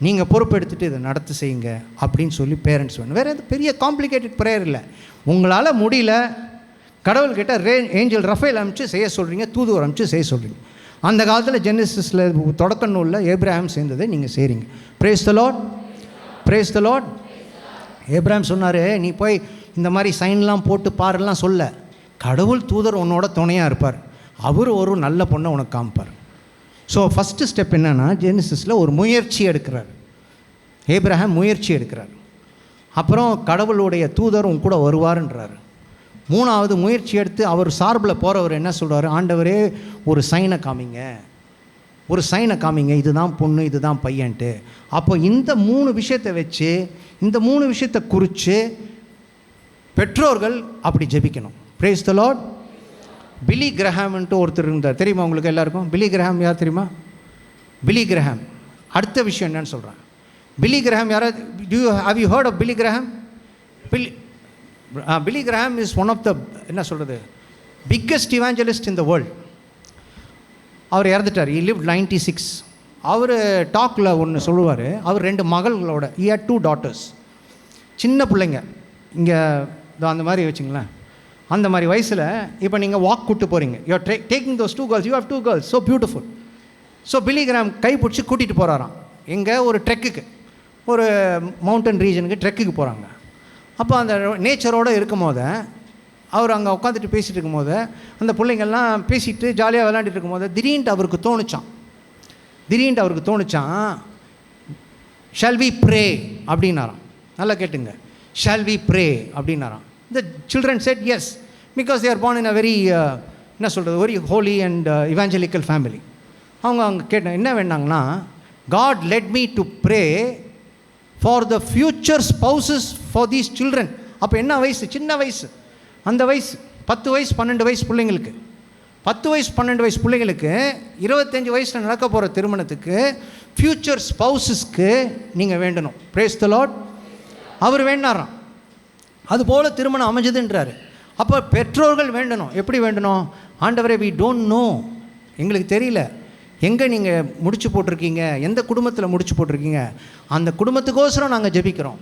நீங்கள் பொறுப்பெடுத்துட்டு இதை நடத்து செய்யுங்க அப்படின்னு சொல்லி பேரண்ட்ஸ் வேணும். வேறு எது பெரிய காம்ப்ளிகேட்டட் ப்ரேயர் இல்லை. உங்களால் முடியல, கடவுள்கிட்ட ஏஞ்சல் ரஃபேல் அமிச்சு செய்ய சொல்கிறீங்க, தூதுவர் அமிச்சு செய்ய சொல்கிறீங்க. அந்த காலத்தில் ஜெனசிஸில் தொடக்க நூலில் ஏப்ரஹாம் சேர்ந்ததை நீங்கள் செய்கிறீங்க. Brace the lord, praise the Lord. Abraham சொன்னார், நீ போய் இந்த மாதிரி சைன்லாம் போட்டு பாருலாம் சொல்ல, கடவுள் தூதர் உன்னோட துணையாக இருப்பார், அவர் ஒரு நல்ல பொண்ணை உனக்கு காமிப்பார். ஸோ ஃபஸ்ட்டு ஸ்டெப் என்னென்னா, ஜெனசிஸில் ஒரு முயற்சி எடுக்கிறார். ஏப்ரஹாம் முயற்சி எடுக்கிறார். அப்புறம் கடவுளுடைய தூதர் உன் கூட வருவார்ன்றார். மூணாவது முயற்சி எடுத்து அவர் சார்பில் போகிறவர் என்ன சொல்கிறார்? ஆண்டவரே, ஒரு சைனை காமிங்க, ஒரு சைனை காமிங்க, இதுதான் பொண்ணு இதுதான் பையன்ட்டு. அப்போ இந்த 3 விஷயத்தை வச்சு, இந்த 3 விஷயத்தை குறித்து பெற்றோர்கள் அப்படி ஜெபிக்கணும். Brace the Lord. பிலி கிரஹாம்ன்ட்டு ஒருத்தர் இருந்தார், தெரியுமா உங்களுக்கு எல்லாருக்கும்? பிலி கிரஹாம் யார் தெரியுமா? Billy Graham. அடுத்த விஷயம் என்னன்னு சொல்கிறேன். பிலி கிரஹாம் யாராவது have you heard of Billy Graham? Billy Graham is one of the, என்ன சொல்கிறது, பிக்கஸ்ட் இவாஞ்சலிஸ்ட் இன் த வேர்ல்ட். அவர் இறந்துட்டார். he lived 96. அவர் டாக்கில் ஒன்று சொல்லுவார். அவர் 2 மகள்களோட, he had 2 daughters, சின்ன பிள்ளைங்க, இங்கே அந்த மாதிரி வச்சுங்களேன், அந்த மாதிரி வயசில். இப்போ நீங்கள் வாக் கூப்பிட்டு போகிறீங்க, you are taking those 2 girls, you have 2 girls, so beautiful. So Billy Graham கை பிடிச்சி கூட்டிகிட்டு போகிறாராம். எங்கே? ஒரு ட்ரெக்குக்கு, ஒரு மவுண்டன் ரீஜனுக்கு ட்ரெக்குக்கு போகிறாங்க. அப்போ அந்த நேச்சரோடு இருக்கும் போது, அவர் அங்கே உட்காந்துட்டு பேசிகிட்டு இருக்கும் போது, அந்த பிள்ளைங்கள்லாம் பேசிட்டு ஜாலியாக விளையாண்டுட்டு இருக்கும் போது, திடீர்னு அவருக்கு தோணுச்சான், ஷால் வி ப்ரே அப்படின்னாராம். நல்லா கேட்டுங்க, ஷால் வி ப்ரே அப்படின்னாராம். The children said yes, because they are born in a very என்ன சொல்கிறது, very holy and evangelical family. அவங்க கேட்ட என்ன வேணாங்கன்னா, God led me to pray for the future spouses for these children. அப்போ என்ன வயசு? சின்ன வயசு. அந்த வயசு 10 வயசு 12 வயசு பிள்ளைங்களுக்கு, 10 வயசு 12 வயசு பிள்ளைங்களுக்கு 25 வயசில் நடக்க போகிற திருமணத்துக்கு ஃப்யூச்சர் ஸ்பவுஸஸ்க்கு நீங்கள் வேண்டணும். Brace the Lord. அவர் வேண்டாராம். அதுபோல் திருமணம் அமைஞ்சதுன்றார். அப்போ பெற்றோர்கள் வேண்டணும். எப்படி வேண்டணும்? ஆண்டவரே, வி டோன்ட் நோ, எங்களுக்கு தெரியல எங்கே நீங்கள் முடிச்சு போட்டிருக்கீங்க, எந்த குடும்பத்தில் முடிச்சு போட்டிருக்கீங்க, அந்த குடும்பத்துக்கோசரம் நாங்கள் ஜெபிக்கிறோம்.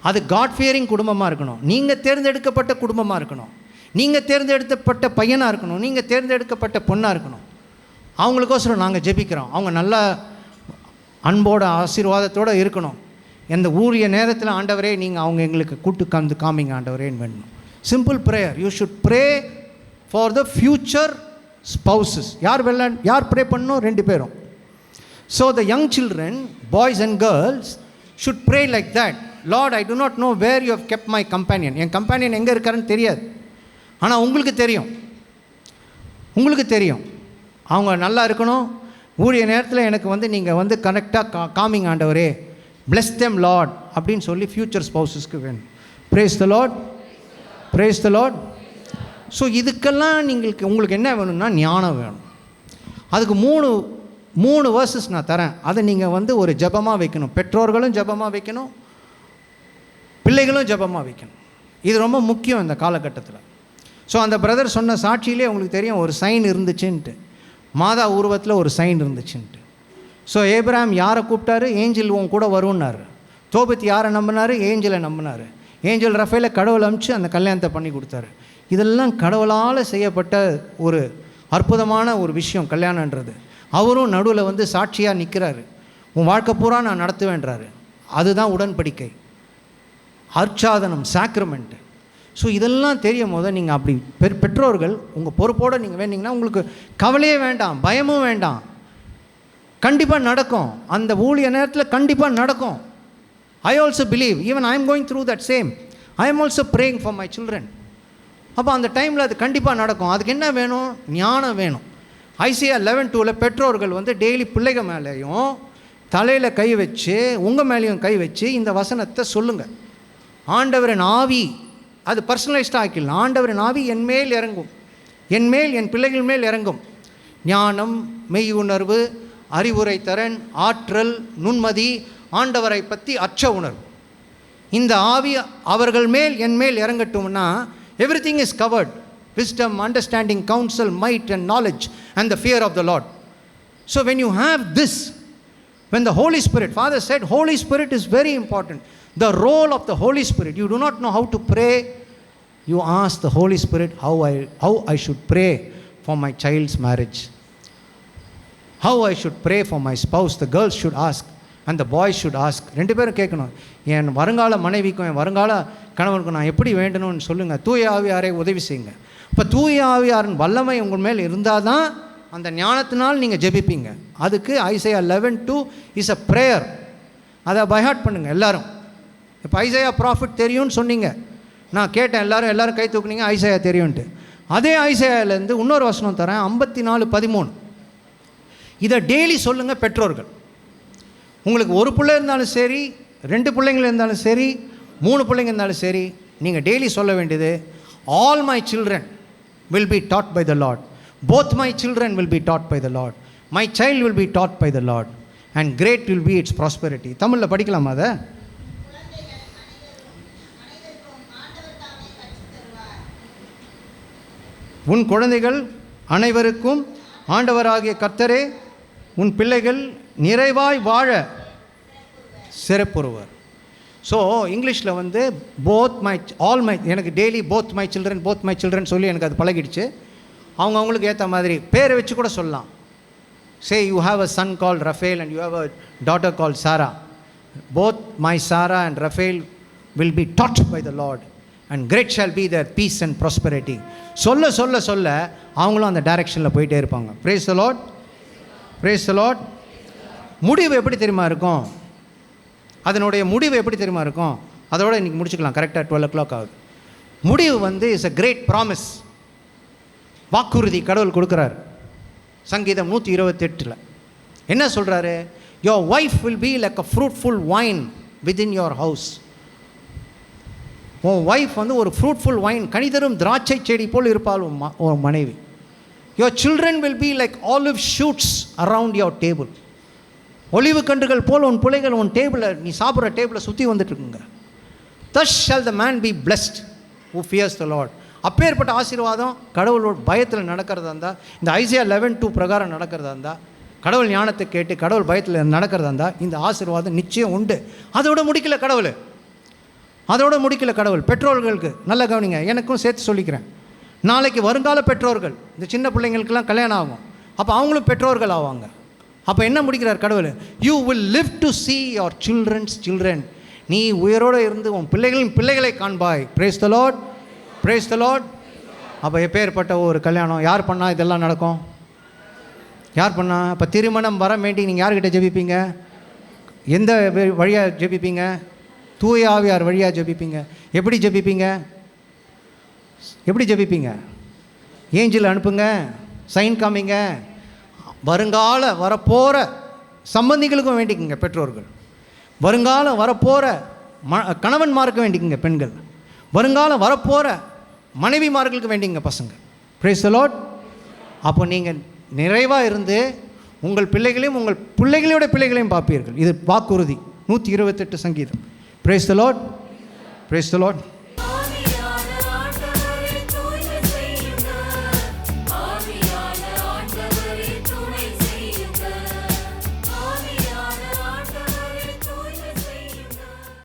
அது காட் ஃபியரிங் குடும்பமாக இருக்கணும், நீங்கள் தேர்ந்தெடுக்கப்பட்ட குடும்பமாக இருக்கணும், நீங்கள் தேர்ந்தெடுக்கப்பட்ட பையனாக இருக்கணும், நீங்கள் தேர்ந்தெடுக்கப்பட்ட பொண்ணாக இருக்கணும். அவங்களுக்கோசரம் நாங்கள் ஜெபிக்கிறோம். அவங்க நல்லா அன்போட ஆசீர்வாதத்தோடு இருக்கணும். எந்த ஊரிய நேரத்தில் ஆண்டவரே நீங்கள் அவங்க எங்களுக்கு கூட்டு காமிங்க ஆண்டவரேன்னு வேணும். Simple prayer. You should pray for the future spouses. யார் ப்ரே பண்ணணும்? 2 பேரும். So the young children, boys and girls, should pray like that. Lord, I do not know where you have kept my companion. என் companion எங்கே இருக்காருன்னு தெரியாது, ஆனால் உங்களுக்கு தெரியும். உங்களுக்கு தெரியும் அவங்க நல்லா இருக்கணும். ஊழிய நேரத்தில் எனக்கு நீங்கள் கரெக்டாக காமிங் ஆண்டவரே, bless them Lord அப்படின்னு சொல்லி ஃப்யூச்சர் ஸ்பவுசஸ்க்கு வேணும். praise the Lord, praise the Lord. So இதுக்கெல்லாம் உங்களுக்கு என்ன வேணும்னா ஞானம் வேணும். அதுக்கு மூணு வேர்சஸ் நான் தரேன். அதை நீங்கள் ஒரு ஜபமாக வைக்கணும். பெற்றோர்களும் ஜபமாக வைக்கணும், பிள்ளைகளும் ஜபமாக வைக்கணும். இது ரொம்ப முக்கியம் இந்த காலகட்டத்தில். ஸோ அந்த பிரதர் சொன்ன சாட்சியிலே உங்களுக்கு தெரியும், ஒரு சைன் இருந்துச்சுன்ட்டு, மாதா உருவத்தில் ஒரு சைன் இருந்துச்சுன்ட்டு. ஸோ ஏப்ரஹாம் யாரை கூப்பிட்டாரு? ஏஞ்சல் உன் கூட வரும்னாரு. தோபித் யாரை நம்பினார்? ஏஞ்சலை நம்பினார். ஏஞ்சல் ரஃபேலை கடவுள் அனுப்பிச்சு அந்த கல்யாணத்தை பண்ணி கொடுத்தாரு. இதெல்லாம் கடவுளால் செய்யப்பட்ட ஒரு அற்புதமான ஒரு விஷயம் கல்யாணன்றது. அவரும் நடுவில் சாட்சியாக நிற்கிறாரு. உன் வாழ்க்கை பூரா நான் நடத்துவேன்றாரு. அதுதான் உடன்படிக்கை, அர்ச்சாதனம், சாக்ரமெண்ட்டு. ஸோ இதெல்லாம் தெரியும் போது நீங்கள் அப்படி பெற்றோர்கள் உங்கள் பொறுப்போடு நீங்கள் வேண்டிங்கன்னா உங்களுக்கு கவலையே வேண்டாம், பயமும் வேண்டாம். கண்டிப்பாக நடக்கும். அந்த ஊழிய நேரத்தில் கண்டிப்பாக நடக்கும். I also believe, even I am going through that same. I am also praying for my children. அப்போ அந்த டைமில் அது கண்டிப்பாக நடக்கும். அதுக்கு என்ன வேணும்? ஞானம் வேணும். ஐசியா 11:2 பெற்றோர்கள் டெய்லி பிள்ளைகள் மேலேயும் தலையில் கை வச்சு, உங்கள் மேலேயும் கை வச்சு இந்த வசனத்தை சொல்லுங்கள். ஆண்டவரின் ஆவி, அது பர்சனலைஸ்டாக ஆக்கிடலாம். ஆண்டவரின் ஆவி என் மேல் இறங்கும், என் மேல், என் பிள்ளைகள் மேல் இறங்கும். ஞானம், மெய் உணர்வு, அறிவுரை திறன், ஆற்றல், நுண்மதி, ஆண்டவரை பற்றி அச்ச உணர்வு, இந்த ஆவி அவர்கள் மேல் என் மேல் இறங்கட்டும்னா everything is covered. wisdom, understanding, counsel, might and knowledge and the fear of the Lord. So when you have this, when the Holy Spirit, Father said Holy Spirit is very important. The role of the Holy Spirit, you do not know how to pray, you ask the Holy Spirit how I should pray for my child's marriage, how I should pray for my spouse. The girls should ask and the boys should ask. 2 பேரும் கேட்கணும், என் வருங்கால மனைவிக்கும் என் வருங்கால கணவனுக்கும் நான் எப்படி வேண்டணும்னு சொல்லுங்கள். தூய ஆவியாரை உதவி செய்யுங்க. இப்போ தூய ஆவியாரின் வல்லமை உங்கள் மேல் இருந்தால் தான் அந்த ஞானத்தினால் நீங்கள் ஜெபிப்பீங்க. அதுக்கு ஐசையா 11:2 இஸ் அ ப்ரேயர். அதை பைஹார்ட் பண்ணுங்கள் எல்லாரும். இப்போ ஐசையா ப்ராஃபிட் தெரியும்னு சொன்னீங்க, நான் கேட்டேன், எல்லோரும் கை தூக்குனீங்க ஐசையா தெரியும்ன்ட்டு. அதே ஐசையாவிலேருந்து இன்னொரு வசனம் தரேன், 54:13. இதை டெய்லி சொல்லுங்கள் பெற்றோர்கள். உங்களுக்கு ஒரு பிள்ளை இருந்தாலும் சரி, 2 பிள்ளைங்கள் இருந்தாலும் சரி, 3 பிள்ளைங்க இருந்தாலும் சரி, நீங்கள் டெய்லி சொல்ல வேண்டியது, all my children will be taught by the Lord. Both my children will be taught by the Lord. My child will be taught by the Lord. And great will be its prosperity. தமிழில் படிக்கலாமா அதை? உன் குழந்தைகள் அனைவருக்கும் ஆண்டவராகிய கர்த்தரே உன் பிள்ளைகள் நிறைவாய் வாழ சிறப்புறுவர். ஸோ இங்கிலீஷில் எனக்கு டெய்லி போத் மை சில்ட்ரன் சொல்லி எனக்கு அது பழகிடுச்சு. அவங்களுக்கு ஏற்ற மாதிரி பேரை வச்சு கூட சொல்லலாம். Say you have a son called Raphael and you have a daughter called Sarah. Both my Sarah and Raphael will be taught by the lord and great shall be their peace and prosperity. சொல்ல சொல்ல சொல்ல அவங்களும் அந்த டைரெக்ஷனில் போயிட்டே இருப்பாங்க. Praise the lord, praise the lord. முடிவு எப்படி தெரியுமா இருக்கும்? அதனுடைய முடிவு எப்படி தெரியுமா இருக்கும்? அதோட இன்றைக்கி முடிச்சுக்கலாம். கரெக்டாக 12 o'clock ஆகுது. முடிவு இஸ் அ கிரேட் ப்ராமிஸ். வாக்குறுதி கடவுள் கொடுக்குறார். சங்கீதம் 128 என்ன சொல்கிறாரு? Your wife will be like a fruitful vine within your house. உன் ஒய்ஃப் ஒரு ஃப்ரூட்ஃபுல் வைன், கனிதரும் திராட்சை செடி போல் இருப்பாள் உன் மனைவி. Your children will be like olive shoots around your table. ஒலிவு கன்றுகள் போல் உன் பிள்ளைகள் உன் டேபிளை, நீ சாப்பிட்ற டேபிளை சுற்றி வந்துட்டுருக்குங்க. thus shall the man be blessed who fears the Lord. அப்பேற்பட்ட ஆசீர்வாதம் கடவுளோட பயத்தில் நடக்கிறதா இருந்தால், இந்த ஐசியா 11:2 பிரகாரம் நடக்கிறதா இருந்தால், கடவுள் ஞானத்தை கேட்டு கடவுள் பயத்தில் நடக்கிறதா இருந்தால், இந்த ஆசீர்வாதம் நிச்சயம் உண்டு. அதோட முடிக்கல கடவுள், அதோட முடிக்கல கடவுள். பெற்றோர்களுக்கு நல்ல கவனிங்க, எனக்கும் சேர்த்து சொல்லிக்கிறேன். நாளைக்கு வருங்கால பெற்றோர்கள், இந்த சின்ன பிள்ளைங்களுக்கெல்லாம் கல்யாணம் ஆகும், அப்போ அவங்களும் பெற்றோர்கள் ஆவாங்க. அப்போ என்ன முடிக்கிறார் கடவுள்? You will live to see your children's children. நீ உயிரோடு இருந்து உன் பிள்ளைகளின் பிள்ளைகளை காண்பாய். praise the Lord, praise the Lord. அப்போ எப்பேற்பட்ட ஒரு கல்யாணம் யார் பண்ணால் இதெல்லாம் நடக்கும்? யார் பண்ணால்? இப்போ திருமணம் வர வேண்டி நீங்கள் யார்கிட்ட ஜெபிப்பீங்க? எந்த வழியாக ஜெபிப்பீங்க? தூய ஆவியார் வழியாக ஜெபிப்பீங்க. எப்படி ஜெபிப்பீங்க? எப்படி ஜெபிப்பீங்க? ஏஞ்சல் அனுப்புங்க, சைன் காமிங்க. வருங்கால வரப்போகிற சம்பந்திகளுக்கும் வேண்டிக்குங்க பெற்றோர்கள். வருங்காலம் வரப்போகிற கணவன்மாருக்கு வேண்டிக்குங்க பெண்கள். வருங்காலம் வரப்போகிற மனைவிமார்களுக்கு வேண்டிங்க பசங்க. praise the Lord. அப்போ நீங்கள் நிறைவாக இருந்து உங்கள் பிள்ளைகளையும் உங்கள் பிள்ளைகளோட பிள்ளைகளையும் பார்ப்பீர்கள். இது வாக்குறுதி. 128 சங்கீதம். praise the Lord, praise the Lord.